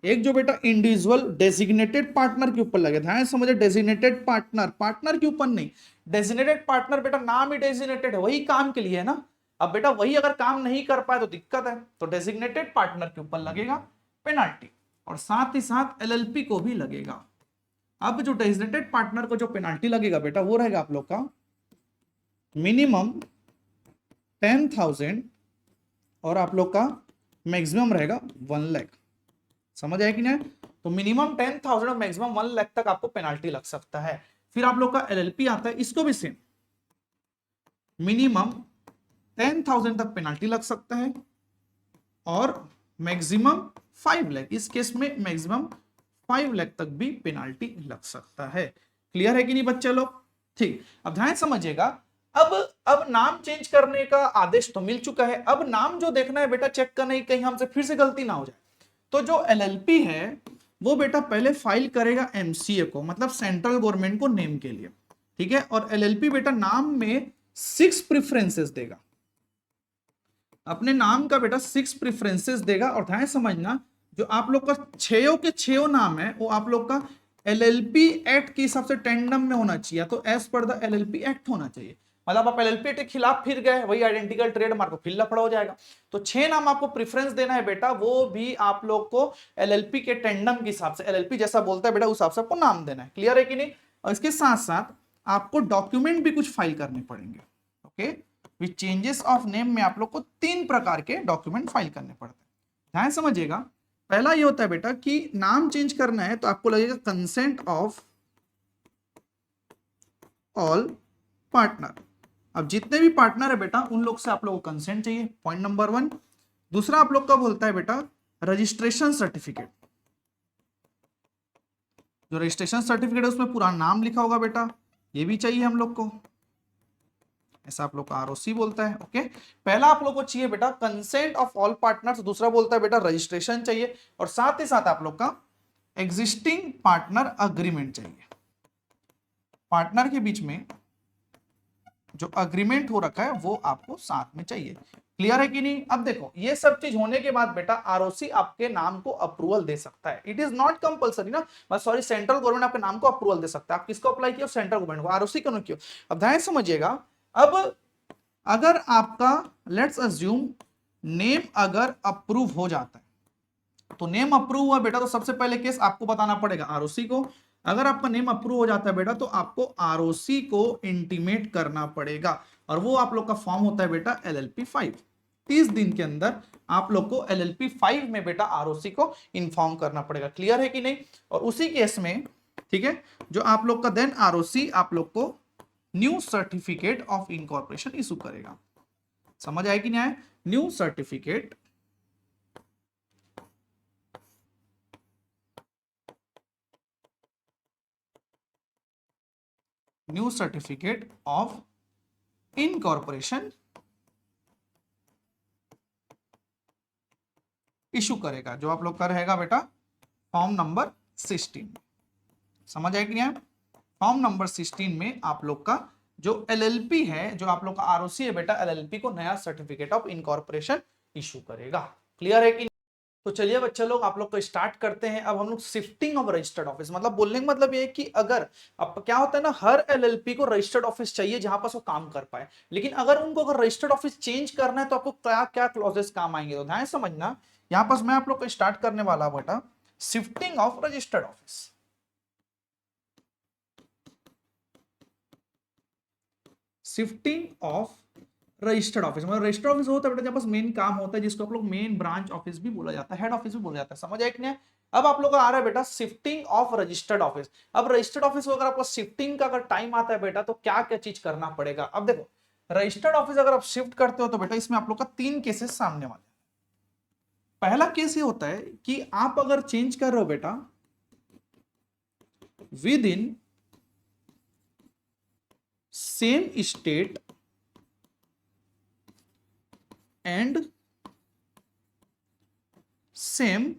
A: एक जो बेटा इंडिविजुअल डेजिग्नेटेड पार्टनर के ऊपर लगे। ध्यान समझे, डेजिग्नेटेड पार्टनर, पार्टनर के ऊपर नहीं। डेजिग्नेटेड पार्टनर बेटा नाम ही डेजिग्नेटेड है, वही काम के लिए है ना। अब बेटा वही अगर काम नहीं कर पाए तो दिक्कत है, तो डेजिग्नेटेड पार्टनर के ऊपर लगेगा पेनाल्टी और साथ ही साथ एलएलपी को भी लगेगा। अब जो डेजिग्नेटेड पार्टनर को जो पेनाल्टी लगेगा बेटा वो रहेगा आप लोग का मिनिमम 10,000 और आप लोग का मैक्सिमम रहेगा 1 लाख। समझ आया कि नहीं? तो मिनिमम 10,000 और मैक्सिमम 1 लाख तक आपको पेनाल्टी लग सकता है। फिर आप लोग का एलएलपी आता है, इसको भी सेम मिनिमम 10,000 तक पेनाल्टी लग सकता है और मैक्सिमम 5 लाख। इस केस में मैक्सिमम 5 लाख तक भी पेनाल्टी लग सकता है। क्लियर है कि नहीं बच्चे लोग? ठीक, अब ध्यान समझिएगा, अब नाम चेंज करने का आदेश तो मिल चुका है। अब नाम जो देखना है बेटा, चेक करना है कहीं हमसे फिर से गलती ना हो जाए। तो जो एलएलपी है वो बेटा पहले फाइल करेगा एमसीए को, मतलब सेंट्रल गवर्नमेंट को नेम के लिए, ठीक है। और एलएलपी बेटा नाम में 6 प्रेफरेंसेस देगा, अपने नाम का बेटा 6 प्रेफरेंसेस देगा। और ध्यान समझना, जो आप लोग का 6 के 6 नाम है वो आप लोग का एलएलपी एक्ट के हिसाब से टेंडम में होना चाहिए, तो एज पर द एलएलपी एक्ट होना चाहिए। मतलब आप एलएलपी के खिलाफ फिर गए, वही आइडेंटिकल ट्रेडमार्क, फिर लफड़ा हो जाएगा। तो 6 नाम आपको प्रेफरेंस देना है बेटा, वो भी आप लोग को एलएलपी के टेंडम के हिसाब से, एलएलपी जैसा बोलता है बेटा उस हिसाब से आपको नाम देना है। क्लियर है कि नहीं? और इसके साथ साथ आपको डॉक्यूमेंट भी कुछ फाइल करने पड़ेंगे। Okay, with changes of name में आप लोग को 3 प्रकार के डॉक्यूमेंट फाइल करने पड़ते हैं, ध्यान समझिएगा। पहला ये होता है बेटा कि नाम चेंज करना है तो आपको लगेगा कंसेंट ऑफ ऑल पार्टनर। अब जितने भी पार्टनर है बेटा उन लोग से आप लोगों को कंसेंट चाहिए, पॉइंट नंबर 1। दूसरा आप लोग का बोलता है बेटा रजिस्ट्रेशन सर्टिफिकेट। जो रजिस्ट्रेशन सर्टिफिकेट है उसमें पूरा नाम लिखा होगा बेटा, ये भी चाहिए हम लोग को, ऐसा आप लोग का आरओसी बोलता है। ओके, पहला आप लोग को चाहिए बेटा कंसेंट ऑफ ऑल पार्टनर्स, दूसरा बोलता है बेटा रजिस्ट्रेशन चाहिए, और साथ ही साथ आप लोग का एग्जिस्टिंग पार्टनर अग्रीमेंट चाहिए। पार्टनर के बीच में जो अग्रीमेंट हो रखा है वो आपको साथ में चाहिए। क्लियर है कि नहीं? अब देखो ये सब चीज होने के बाद बेटा आरओसी आपके नाम को अप्रूवल दे सकता है। इट इज नॉट कंपलसरी ना, बस सॉरी, सेंट्रल गवर्नमेंट आपके नाम को अप्रूवल दे सकता है। आप किसको अप्लाई किया? सेंट्रल गवर्नमेंट को, आरओसी क्यों किया? अब ध्यान समझिएगा, अब अगर आपका लेट्स अज्यूम नेम अगर अप्रूव हो जाता है, तो नेम अप्रूव हुआ बेटा तो सबसे पहले केस आपको बताना पड़ेगा आरओसी को। अगर आपका नेम अप्रूव हो जाता है बेटा तो आपको आरओसी को इंटीमेट करना पड़ेगा, और वो आप लोग का फॉर्म होता है बेटा एलएलपी 5। 30 दिन के अंदर आप लोग को एलएलपी 5 में बेटा आरओसी को इन्फॉर्म करना पड़ेगा। क्लियर है कि नहीं? और उसी केस में ठीक है, जो आप लोग का देन आरओसी आप लोग को new certificate of incorporation issue करेगा। समझ आए कि नहीं आए? New certificate of incorporation issue करेगा, जो आप लोग का रहेगा बेटा फॉर्म नंबर 16। समझ आए कि नहीं? फॉर्म नंबर 16 में आप लोग का जो एलएलपी है, जो आप लोग का आरओसी है बेटा, एलएलपी को नया सर्टिफिकेट ऑफ इनकॉर्पोरेशन इशू करेगा। क्लियर है कि? तो चलिए बच्चे लोग आप लोग को स्टार्ट करते हैं। अब हम लोग शिफ्टिंग ऑफ रजिस्टर्ड ऑफिस, मतलब बोलने का मतलब ये है कि अगर अब क्या होता है ना, हर एलएलपी को रजिस्टर्ड ऑफिस चाहिए जहां पर वो काम कर पाए, लेकिन अगर उनको अगर रजिस्टर्ड ऑफिस चेंज करना है तो आपको क्या क्या क्लॉजेस काम आएंगे, तो ध्यान समझना। यहां पर मैं आप लोग को स्टार्ट करने वाला हूं बेटा shifting of registered office. Shifting of registered office, मतलब रजिस्टर्ड ऑफिस होता है बेटा जब बस मेन काम होता है, जिसको आप लोग मेन ब्रांच ऑफिस भी बोला जाता है, हेड ऑफिस भी बोला जाता है। समझ आए कि नहीं? अब आप लोग का आ रहा है बेटा शिफ्टिंग ऑफ रजिस्टर्ड ऑफिस। अब रजिस्टर्ड ऑफिस को अगर आपको शिफ्टिंग का अगर टाइम आता है बेटा तो क्या क्या चीज करना पड़ेगा। अब देखो रजिस्टर्ड ऑफिस अगर आप शिफ्ट करते हो तो बेटा इसमें आप लोग का 3 केसेस सामने वाले। पहला केस ये होता है कि आप अगर चेंज कर रहे हो बेटा with in same state and same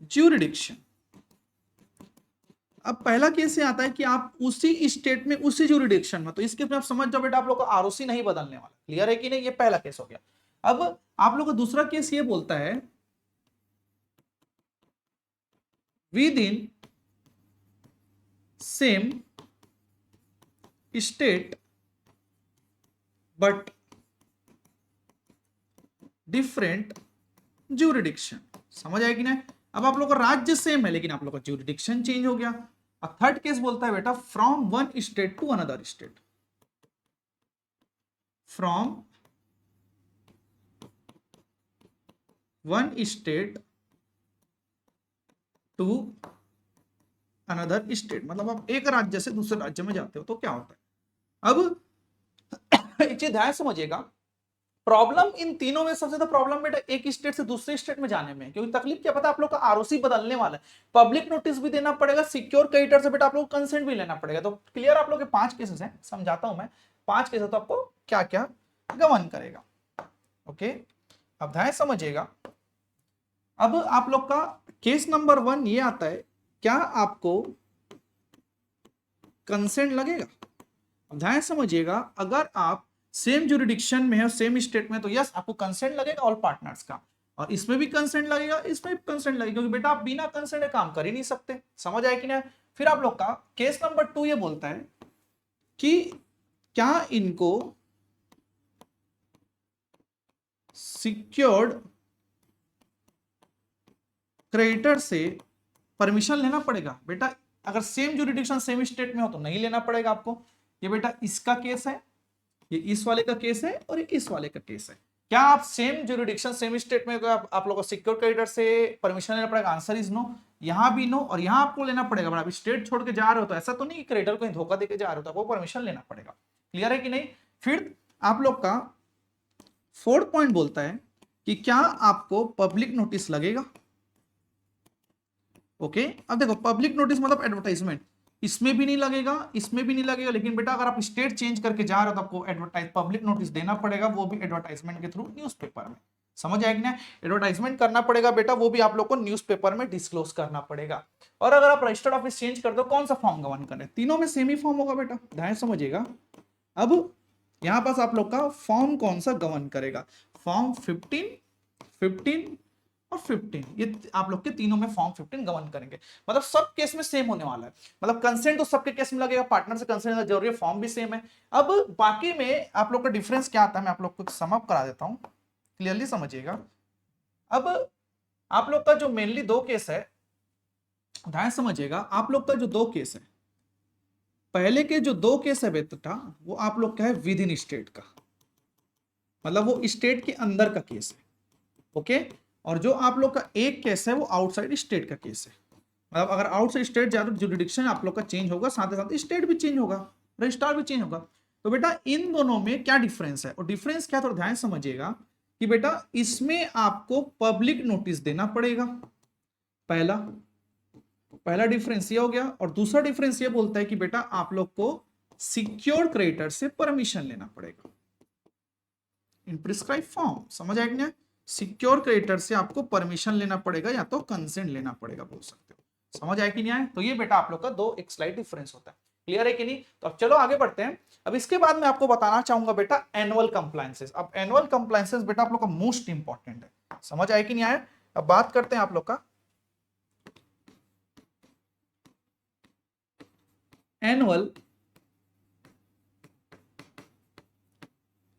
A: jurisdiction. अब पहला केस ये आता है कि आप उसी स्टेट में उसी ज्यूरिडिक्शन में, तो इस केस में आप समझ जाओ बेटा आप लोग का आरओसी नहीं बदलने वाला। क्लियर है कि नहीं? ये पहला केस हो गया। अब आप लोग का दूसरा केस ये बोलता है with in same state but different jurisdiction. समझ आया कि नहीं? अब आप लोग का राज्य सेम है लेकिन आप लोग का ज्यूरिडिक्शन चेंज हो गया। अब थर्ड केस बोलता है बेटा from one state to another state, from one state to another state, मतलब आप एक राज्य से दूसरे राज्य में जाते हो तो क्या होता है। अब एक चीज ध्यान समझिएगा, प्रॉब्लम इन तीनों में सबसे ज्यादा प्रॉब्लम बेटा एक स्टेट से दूसरे स्टेट में जाने में, क्योंकि तकलीफ क्या पता आप लोग का आरओसी बदलने वाला है, पब्लिक नोटिस भी देना पड़ेगा, सिक्योर क्रेडिटर से बेटा आप लोग कंसेंट भी लेना पड़ेगा। तो क्लियर आप लोग के 5 केसेस हैं, समझाता हूं मैं 5 केसेस तो आपको क्या क्या गवर्न करेगा। ओके, अब ध्यान समझिएगा। अब आप लोग का केस नंबर 1 ये आता है, क्या आपको कंसेंट लगेगा? अब ध्यान समझिएगा, अगर आप सेम ज्यूरिडिक्शन में है, सेम स्टेट में, तो यस आपको कंसेंट लगेगा ऑल पार्टनर्स का, और इसमें भी कंसेंट लगेगा, इसमें भी कंसेंट लगेगा, क्योंकि बेटा आप बिना कंसेंट के काम कर ही नहीं सकते। समझ आए कि नहीं? फिर आप लोग का केस नंबर 2 ये बोलता है कि क्या इनको सिक्योर्ड क्रेडिटर से परमिशन लेना पड़ेगा? बेटा अगर सेम जुरिडिक्शन सेम स्टेट में हो तो नहीं लेना पड़ेगा आपको। ये बेटा इसका केस है, ये इस वाले का केस है और ये इस वाले का केस है। क्या आप सेम जुरिडिक्शन सेम स्टेट में तो आप लोगों को सिक्योर क्रेडिटर से परमिशन लेना पड़ेगा? Answer is no. यहां भी नो और यहां आपको लेना पड़ेगा। बड़ा स्टेट छोड़ के जा रहे हो तो ऐसा तो नहीं कि क्रेडिटर को धोखा देके जा रहे हो, तो आपको परमिशन लेना पड़ेगा। क्लियर है कि नहीं? फिर आप लोग का फोर्थ पॉइंट बोलता है कि क्या आपको पब्लिक नोटिस लगेगा? ओके अब देखो पब्लिक नोटिस मतलब एडवर्टाइजमेंट, इसमें भी नहीं लगेगा, इसमें भी नहीं लगेगा, लेकिन बेटा अगर आप स्टेट चेंज करके जा रहे हो तो आपको एडवर्टाइज पब्लिक नोटिस देना पड़ेगा, वो भी एडवर्टाइजमेंट के थ्रू न्यूज़पेपर में। समझ आएगी ना? एडवर्टाइजमेंट करना पड़ेगा बेटा, वो भी आप लोग को न्यूज़पेपर में डिस्क्लोज करना पड़ेगा। और अगर आप रजिस्टर्ड ऑफिस चेंज कर दो, कौन सा फॉर्म गवर्न करें? तीनों में सेम ही फॉर्म होगा बेटा, ध्यान समझिएगा। अब यहां पास आप लोग का फॉर्म कौन सा गवर्न करेगा? फॉर्म 15, 15 और 15, ये आप लोग के तीनों में फॉर्म 15 गवर्न करेंगे। मतलब सब केस में सेम होने वाला है। मतलब कंसेंट तो सबके केस में लगेगा, पार्टनर से कंसेंट जरूरी है, फॉर्म भी सेम है। अब बाकी में आप लोग का डिफरेंस क्या आता है, मैं आप लोग को सम अप करा देता हूं, क्लियरली समझिएगा। अब आप लोग का जो मेनली दो केस है, ध्यान समझिएगा, आप लोग का जो दो केस है, पहले के जो दो केस है बेटा वो आप लोग का है विद इन स्टेट का, मतलब वो स्टेट के अंदर का केस है। ओके, और जो आप लोग का एक केस है वो आउटसाइड स्टेट का केस है। मतलब अगर आउटसाइड स्टेट ज्यादा जुरिडिक्शन आप लोग का चेंज होगा, साथ ही साथ स्टेट भी चेंज होगा, रजिस्ट्रार भी चेंज होगा। तो बेटा इन दोनों में क्या डिफरेंस है, और डिफरेंस क्या थोड़ा ध्यान समझिएगा कि बेटा इसमें आपको पब्लिक नोटिस देना पड़ेगा, पहला पहला डिफरेंस ये हो गया। और दूसरा डिफरेंस ये बोलता है कि बेटा आप लोग को सिक्योर्ड क्रेडिटर से परमिशन लेना पड़ेगा इन प्रिस्क्राइब फॉर्म। समझ आएगा ना? सिक्योर क्रेडिटर से आपको परमिशन लेना पड़ेगा या तो कंसेंट लेना पड़ेगा, बोल सकते हो। समझ आए कि नहीं आए? तो ये बेटा आप लोग का दो एक स्लाइड डिफरेंस होता है। क्लियर है कि नहीं? तो अब चलो आगे बढ़ते हैं। अब इसके बाद मैं आपको बताना चाहूंगा बेटा एनुअल कंप्लायंसेस। अब एनुअल कंप्लायंसेस बेटा आप लोग का मोस्ट इंपॉर्टेंट है। समझ आए कि नहीं आए? अब बात करते हैं आप लोग का एनुअल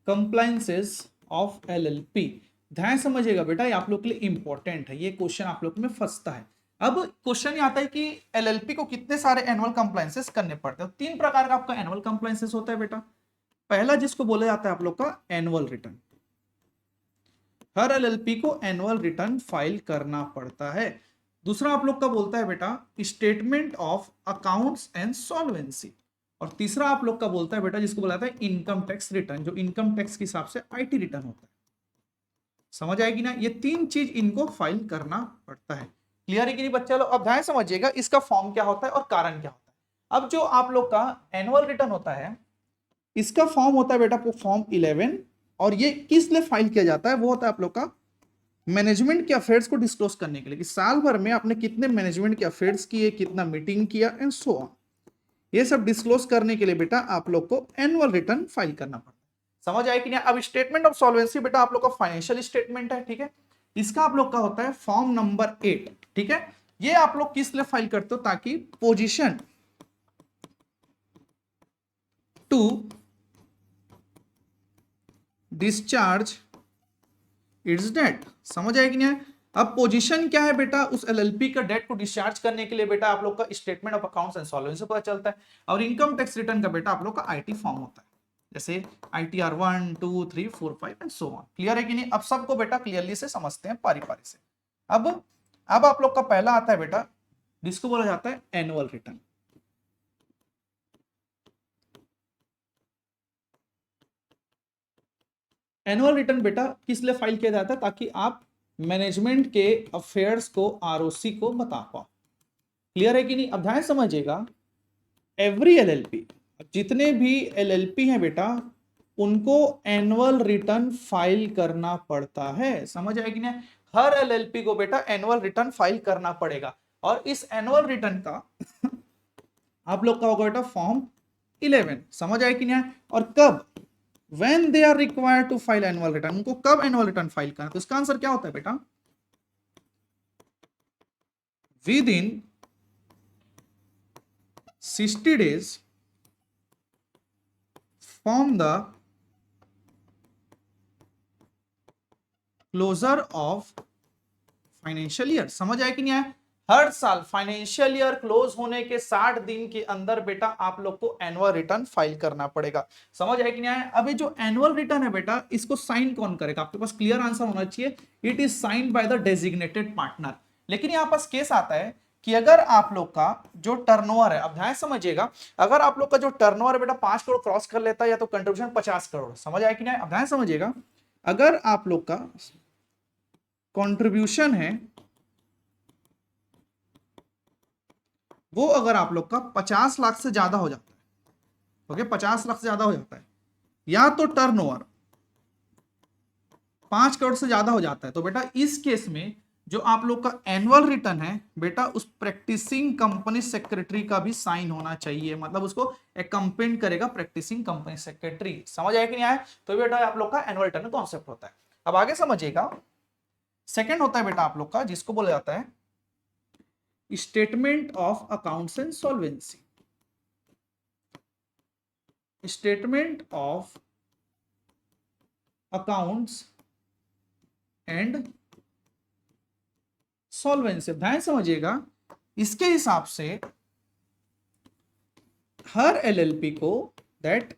A: कंप्लायंसेस ऑफ एलएलपी। ध्यान समझिएगा बेटा, ये आप लोग के लिए इंपॉर्टेंट है, ये क्वेश्चन आप लोग में फंसता है। अब क्वेश्चन ये आता है कि एलएलपी को कितने सारे एनुअल कंप्लायंसेस करने पड़ते हैं। तीन प्रकार का आपका एनुअल कंप्लायंसेस होता है बेटा। पहला जिसको बोला जाता है आप लोग का एनुअल रिटर्न, हर एलएलपी को एनुअल रिटर्न फाइल करना पड़ता है। दूसरा आप लोग का बोलता है बेटा statement of accounts and solvency. और तीसरा आप लोग का बोलता है बेटा जिसको बोला जाता है इनकम टैक्स रिटर्न, जो इनकम टैक्स के हिसाब से आईटी रिटर्न होता है। समझ आएगी ना? ये तीन चीज इनको फाइल करना पड़ता है। क्लियर है कि नहीं बच्चा लोग? अब ध्यान समझिएगा इसका फॉर्म क्या होता है और कारण क्या होता है। अब जो आप लोग का एनुअल रिटर्न होता है, इसका फॉर्म होता है बेटा फॉर्म 11। और ये किस लिए फाइल किया जाता है? वो होता है आप लोग का मैनेजमेंट के अफेयर्स को डिस्क्लोज करने के लिए, कि साल भर में आपने कितने मैनेजमेंट के अफेयर्स किए, कितना मीटिंग किया एंड सो ऑन। ये सब डिस्क्लोज करने के लिए बेटा आप लोग को एनुअल रिटर्न फाइल करना पड़ता है। समझ आए कि नहीं? अब स्टेटमेंट ऑफ सॉल्वेंसी बेटा आप लोग का फाइनेंशियल स्टेटमेंट है, ठीक है। इसका आप लोग का होता है फॉर्म नंबर 8, ठीक है। ये आप लोग किस लिए फाइल करते हो? ताकि position to discharge its debt. समझ आएगी नहीं? अब पोजीशन क्या है बेटा? उस एलएलपी का डेट को डिस्चार्ज करने के लिए बेटा आप लोग का statement of accounts and solvency पता चलता है। और इनकम टैक्स रिटर्न का बेटा आप लोग का आईटी फॉर्म होता है, जैसे ITR 1 2 3 4 5 and so on. Clear है कि नहीं? अब सबको बेटा क्लियरली से समझते हैं पारी पारी से। अब आप लोग का पहला आता है बेटा जिसको बोला जाता है एनुअल रिटर्न। एनुअल रिटर्न बेटा किस लिए फाइल किया जाता है? ताकि आप मैनेजमेंट के अफेयर्स को आरओसी को बता पाओ। क्लियर है कि नहीं? अब ध्यान समझिएगा, एवरी एलएलपी, जितने भी एलएलपी हैं बेटा उनको एनुअल रिटर्न फाइल करना पड़ता है। समझ आएगी ना? हर एलएलपी को बेटा एनुअल रिटर्न फाइल करना पड़ेगा। और इस एनुअल रिटर्न का आप लोग का होगा बेटा फॉर्म 11। समझ आए कि नहीं? और कब? when they are required to file annual return, उनको कब एनुअल रिटर्न फाइल करना? तो इसका आंसर क्या होता है बेटा? Within 60 days from the closure of financial year. समझ आया कि नहीं आया? हर साल फाइनेंशियल ईयर क्लोज होने के 60 दिन के अंदर बेटा आप लोग को एनुअल रिटर्न फाइल करना पड़ेगा। समझ आया कि नहीं आया? अभी जो एनुअल रिटर्न है बेटा, इसको साइन कौन करेगा? आपके पास क्लियर आंसर होना चाहिए। It is sine by the designated partner. लेकिन यहां पास केस आता है कि अगर आप लोग का जो टर्नओवर है, अब ध्यान समझिएगा, अगर आप लोग का जो टर्नओवर है बेटा 5 करोड़ क्रॉस कर लेता है या तो कंट्रीब्यूशन 50 करोड़। समझ आया कि नहीं? अब ध्यान समझिएगा, अगर आप लोग का कंट्रीब्यूशन है वो अगर आप लोग का 50 लाख से ज्यादा हो जाता है, ओके, 50 लाख से ज्यादा हो जाता है, या तो टर्नओवर 5 करोड़ से ज्यादा हो जाता है, तो बेटा इस केस में जो आप लोग का एनुअल रिटर्न है बेटा, उस प्रैक्टिसिंग कंपनी सेक्रेटरी का भी साइन होना चाहिए। मतलब उसको एकम्पेंड करेगा प्रैक्टिसिंग कंपनी सेक्रेटरी। समझ आया कि नहीं आया? तो बेटा आप लोग का एनुअल रिटर्न कॉन्सेप्ट होता है। अब आगे समझिएगा, सेकेंड होता है बेटा आप लोग का जिसको बोला जाता है statement of accounts and solvency. Statement of accounts and solvency. ध्यान समझिएगा, इसके हिसाब से हर एलएलपी को, that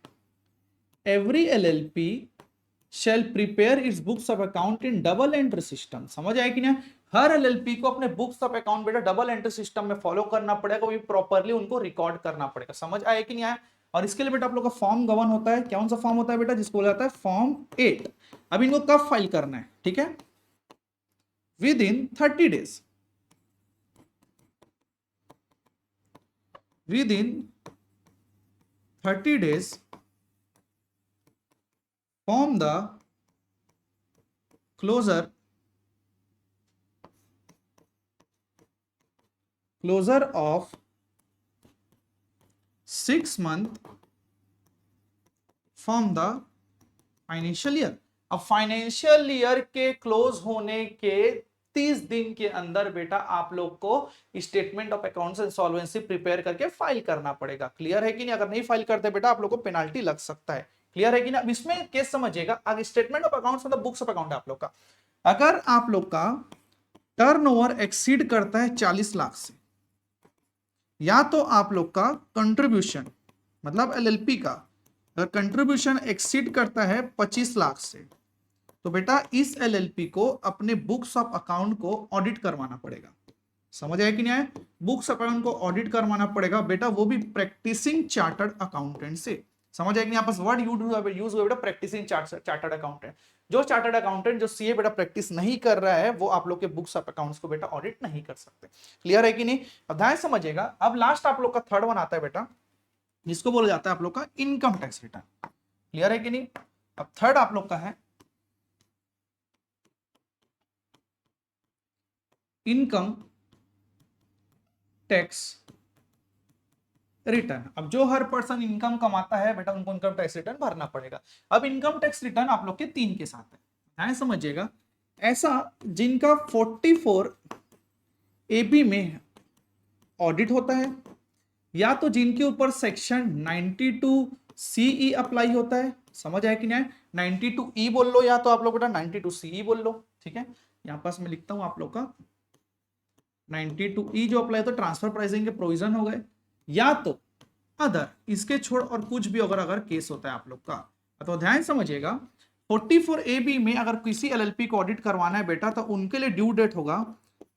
A: every LLP shall prepare its books of account in double entry system. समझ आया कि नहीं? हर एलएलपी को अपने बुक्स ऑफ अकाउंट बेटा डबल एंट्री सिस्टम में फॉलो करना पड़ेगा, वो भी प्रॉपर्ली उनको रिकॉर्ड करना पड़ेगा। समझ आया कि नहीं आया? और इसके लिए बेटा आप लोग का फॉर्म गवर्न होता है। कौन सा फॉर्म होता है बेटा? जिसको बोला जाता है फॉर्म 8। अब इनको कब फाइल करना है? ठीक है, with in 30 days. With in 30 days form the closure of 6 month from the financial year. अब फाइनेंशियल ईयर के क्लोज होने के 30 दिन के अंदर बेटा आप लोग को statement of accounts and solvency prepare करके फाइल करना पड़ेगा। क्लियर है कि नहीं? अगर नहीं फाइल करते बेटा आप लोग को पेनाल्टी लग सकता है। क्लियर है कि नहीं? अब इसमें केस समझिएगा, अगर स्टेटमेंट ऑफ अकाउंट्स मतलब बुक्स ऑफ अकाउंट है आप लोग का, अगर आप लोग का टर्नओवर एक्सीड करता है 40 लाख से, या तो आप लोग का कंट्रीब्यूशन मतलब एलएलपी का अगर कंट्रीब्यूशन एक्सीड करता है 25 लाख से, तो बेटा इस एलएलपी को अपने बुक्स ऑफ अकाउंट को ऑडिट करवाना पड़ेगा। समझ आया कि नहीं आया? बुक्स अकाउंट को ऑडिट करवाना पड़ेगा बेटा, वो भी प्रैक्टिसिंग चार्टर्ड अकाउंटेंट से। समझ आया कि नहीं? आपस वर्ड यूज हुआ बेटा प्रैक्टिसिंग चार्टर्ड अकाउंटेंट। जो चार्टर्ड अकाउंटेंट जो सीए बेटा प्रैक्टिस नहीं कर रहा है वो आप लोग के बुक्स ऑफ अकाउंट्स को बेटा ऑडिट नहीं कर सकते। क्लियर है कि नहीं? अब ध्यान समझिएगा, अब लास्ट आप लोग का थर्ड वन आता है बेटा, जिसको बोला जाता है आप लोग का इनकम टैक्स रिटर्न। क्लियर है कि नहीं? अब थर्ड आप लोग का है इनकम टैक्स रिटर्न। अब जो हर पर्सन इनकम कमाता है बेटा उनको इनकम टैक्स रिटर्न भरना पड़ेगा। अब इनकम टैक्स रिटर्न आप लोग के 3 के साथ है, ध्यान समझिएगा। ऐसा जिनका 44 AB में ऑडिट होता है, या तो जिनके ऊपर सेक्शन 92 CE अप्लाई होता है। समझ आया कि नहीं? 92E बोल लो या तो आप लोग बेटा 92 CE बोल लो। ठीक है, यहां पास मैं लिखता हूं आप लोग का 92E जो अप्लाई होता है ट्रांसफर प्राइसिंग के प्रोविजन हो गए, या तो अदर इसके छोड़ और कुछ भी अगर केस होता है आप लोग का। तो ध्यान समझिएगा, 44 AB में अगर किसी एलएलपी को ऑडिट करवाना है बेटा तो उनके लिए ड्यू डेट होगा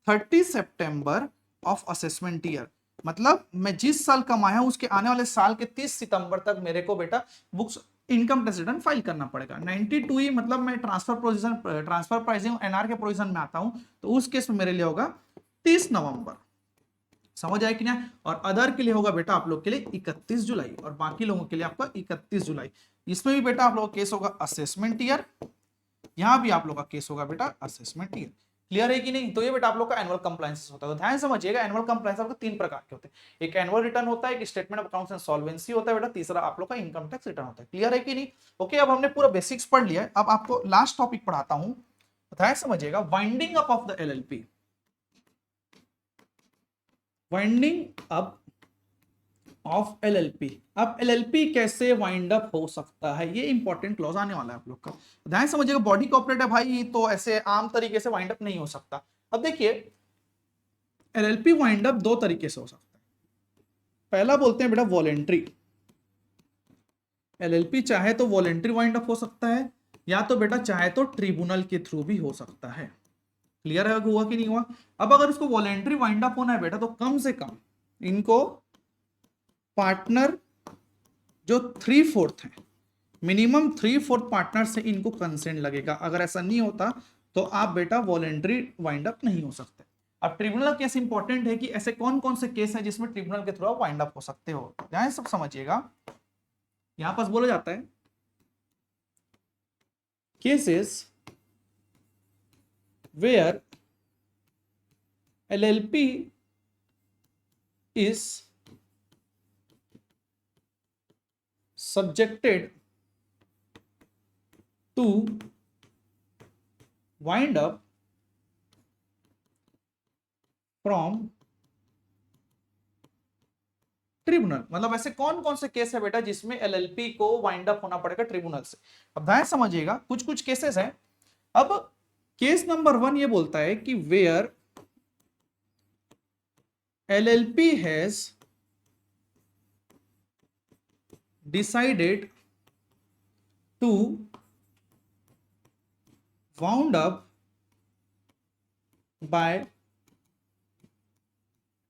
A: 30 सितंबर ऑफ असेसमेंट ईयर। मतलब मैं जिस साल कमाया हूं उसके आने वाले साल के 30 सितंबर तक मेरे को बेटा books income tax return file करना पड़ेगा। 92E मतलब मैं ट्रांसफर प्राइसिंग एनआर के प्रोविजन में आता हूं, तो उस केस में मेरे लिए होगा 30 नवंबर। समझ आए कि नहीं? और अदर के लिए होगा बेटा आप लोग के लिए 31 जुलाई, और बाकी लोगों के लिए आपका 31 जुलाई। इसमें भी बेटा आप लोग का केस होगा असेसमेंट ईयर, यहां भी आप लोग का केस होगा बेटा असेसमेंट ईयर। क्लियर है कि नहीं? तो ये बेटा आप लोग का एनुअल कंप्लायंस होता है। तो ध्यान समझिएगा, एनुअल कंप्लायंस आपको 3 प्रकार के होते हैं। एक एनुअल रिटर्न होता है, एक statement of accounts and solvency होता है बेटा, तीसरा आप लोग का इनकम टैक्स रिटर्न होता है। क्लियर है कि नहीं? ओके, अब हमने पूरा बेसिक्स पढ़ लिया है। अब आपको लास्ट टॉपिक पढ़ाता हूं, ध्यान समझिएगा, winding up of the LLP. Winding up of LLP. अब एलएलपी कैसे वाइंड अप हो सकता है, ये इंपॉर्टेंट क्लॉज आने वाला है आप लोग का, ध्यान समझिएगा। बॉडी कॉर्पोरेट है भाई, तो ऐसे आम तरीके से वाइंड अप नहीं हो सकता। अब देखिए एलएलपी वाइंड अप दो तरीके से हो सकता है। पहला बोलते हैं बेटा वॉलेंट्री। एलएलपी चाहे तो वॉलेंट्री वाइंड अप हो सकता है, या तो बेटा चाहे तो ट्रिब्यूनल के थ्रू भी हो सकता है। क्लियर है, हुआ कि नहीं हुआ? अब अगर इसको वॉलेंट्री वाइंड अप होना है बेटा, तो कम से कम इनको पार्टनर जो 3/4 है, मिनिमम 3/4 पार्टनर से इनको कंसेंट लगेगा। अगर ऐसा नहीं होता तो आप बेटा वॉलेंट्री वाइंड अप नहीं हो सकते। अब ट्रिब्यूनल केस इंपॉर्टेंट है कि ऐसे कौन कौन से केस हैं जिसमें ट्रिब्यूनल के थ्रू आप वाइंड अप हो सकते हो, ध्यान सब समझिएगा। यहां पास बोला जाता है cases where LLP is subjected to wind up from tribunal. मतलब ऐसे कौन कौन से केस है बेटा जिसमें एलएलपी को वाइंड अप होना पड़ेगा ट्रिब्यूनल से। अब ध्यान समझिएगा, कुछ कुछ केसेस हैं। अब केस नंबर 1 ये बोलता है कि where LLP has decided to wound up by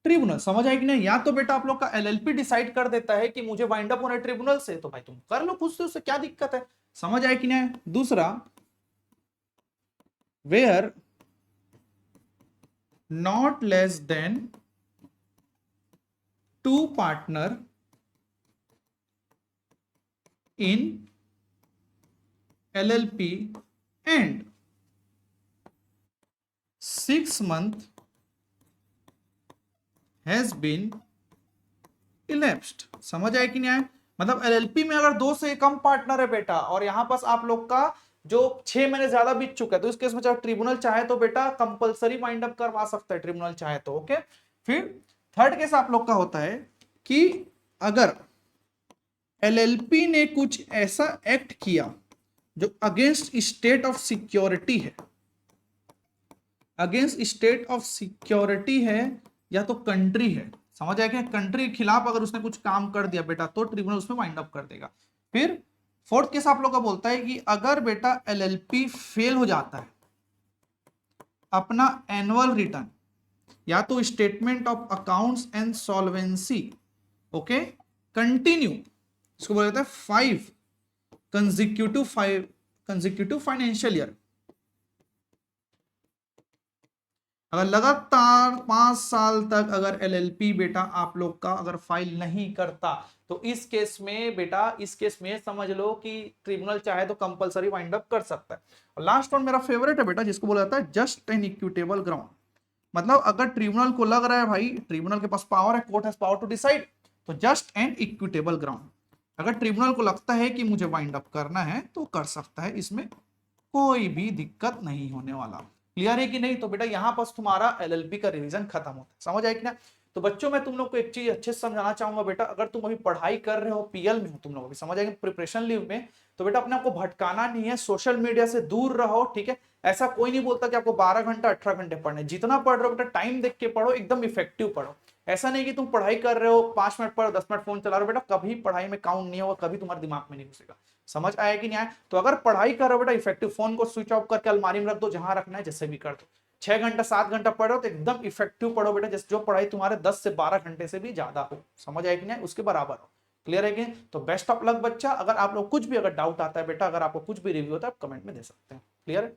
A: tribunal. समझ आए कि नहीं? या तो बेटा आप लोग का एलएलपी डिसाइड कर देता है कि मुझे वाइंड अप होना है ट्रिब्यूनल से, तो भाई तुम कर लो खुद से, उससे क्या दिक्कत है। समझ आए कि नहीं? दूसरा, where not less than 2 partner in LLP and 6 months has been elapsed. समझ आए कि नहीं आए? मतलब एलएलपी में अगर 2 से कम पार्टनर है बेटा, और यहां पास आप लोग का जो 6 महीने ज्यादा बीत चुका है, तो इस केस में चाहे ट्रिब्यूनल चाहे तो बेटा कंपलसरी वाइंड अप करवा सकता है ट्रिब्यूनल चाहे तो। ओके, फिर थर्ड केस आप लोग का होता है कि अगर एलएलपी ने कुछ ऐसा एक्ट किया जो अगेंस्ट स्टेट ऑफ सिक्योरिटी है, अगेंस्ट स्टेट ऑफ सिक्योरिटी है या तो कंट्री है। समझ आया कि कंट्री के खिलाफ अगर उसने कुछ काम कर दिया बेटा, तो ट्रिब्यूनल उसमें वाइंड अप कर देगा। फिर फोर्थ केस आप लोग का बोलता है कि अगर बेटा एलएलपी फेल हो जाता है अपना एनुअल रिटर्न या तो statement of accounts and solvency, okay, continue, इसको बोला जाता है 5 कंसेक्यूटिव फाइनेंशियल ईयर। अगर लगातार 5 साल तक अगर एलएलपी बेटा आप लोग का अगर फाइल नहीं करता, तो इस केस में बेटा, इस केस में समझ लो कि ट्रिब्यूनल चाहे तो कंपलसरी वाइंड अप कर सकता है। और लास्ट वन मेरा फेवरेट है बेटा, जिसको बोला जाता है जस्ट एंड इक्विटेबल ग्राउंड। मतलब अगर ट्रिब्यूनल को लग रहा है भाई, ट्रिब्यूनल के पास पावर है, court has power to decide, तो जस्ट एंड इक्विटेबल ग्राउंड। अगर ट्रिब्यूनल को लगता है कि मुझे वाइंड अप करना है तो कर सकता है, इसमें कोई भी दिक्कत नहीं होने वाला। क्लियर है कि नहीं? तो बेटा यहां पर तुम्हारा एलएलपी का रिवीजन खत्म होता है। समझ आए कि ना? तो बच्चों मैं तुम लोग को एक चीज अच्छे से समझाना चाहूंगा बेटा, अगर तुम अभी पढ़ाई कर रहे हो, पीएल में हो तुम लोग अभी, समझ आएंगे प्रिपरेशन लीव में, तो बेटा अपने आपको भटकाना नहीं है, सोशल मीडिया से दूर रहो, ठीक है? ऐसा कोई नहीं बोलता कि आपको 12 घंटा 18 घंटे पढ़ने, जितना पढ़ रहे हो बेटा टाइम देख के पढ़ो, एकदम इफेक्टिव पढ़ो। ऐसा नहीं कि तुम पढ़ाई कर रहे हो 5 मिनट पढ़ो 10 मिनट फोन चला रहे हो, बेटा कभी पढ़ाई में काउंट नहीं होगा, कभी तुम्हारे दिमाग में नहीं घुसेगा। समझ आया कि नहीं आया? तो अगर पढ़ाई कर रहे हो बेटा इफेक्टिव, फोन को स्विच ऑफ करके अलमारी में रख दो, जहां रखना है जैसे भी कर दो। 6 घंटा 7 घंटा पढ़ो तो एकदम इफेक्टिव पढ़ो बेटा, जैसे जो पढ़ाई तुम्हारे 10 से 12 घंटे से भी ज्यादा हो। समझ आया कि नहीं? उसके बराबर हो। क्लियर है कि? तो बेस्ट ऑफ लक बच्चा। अगर आप लोग कुछ भी अगर डाउट आता है बेटा, अगर आपको कुछ भी रिव्यू होता है आप कमेंट में दे सकते हैं। क्लियर है?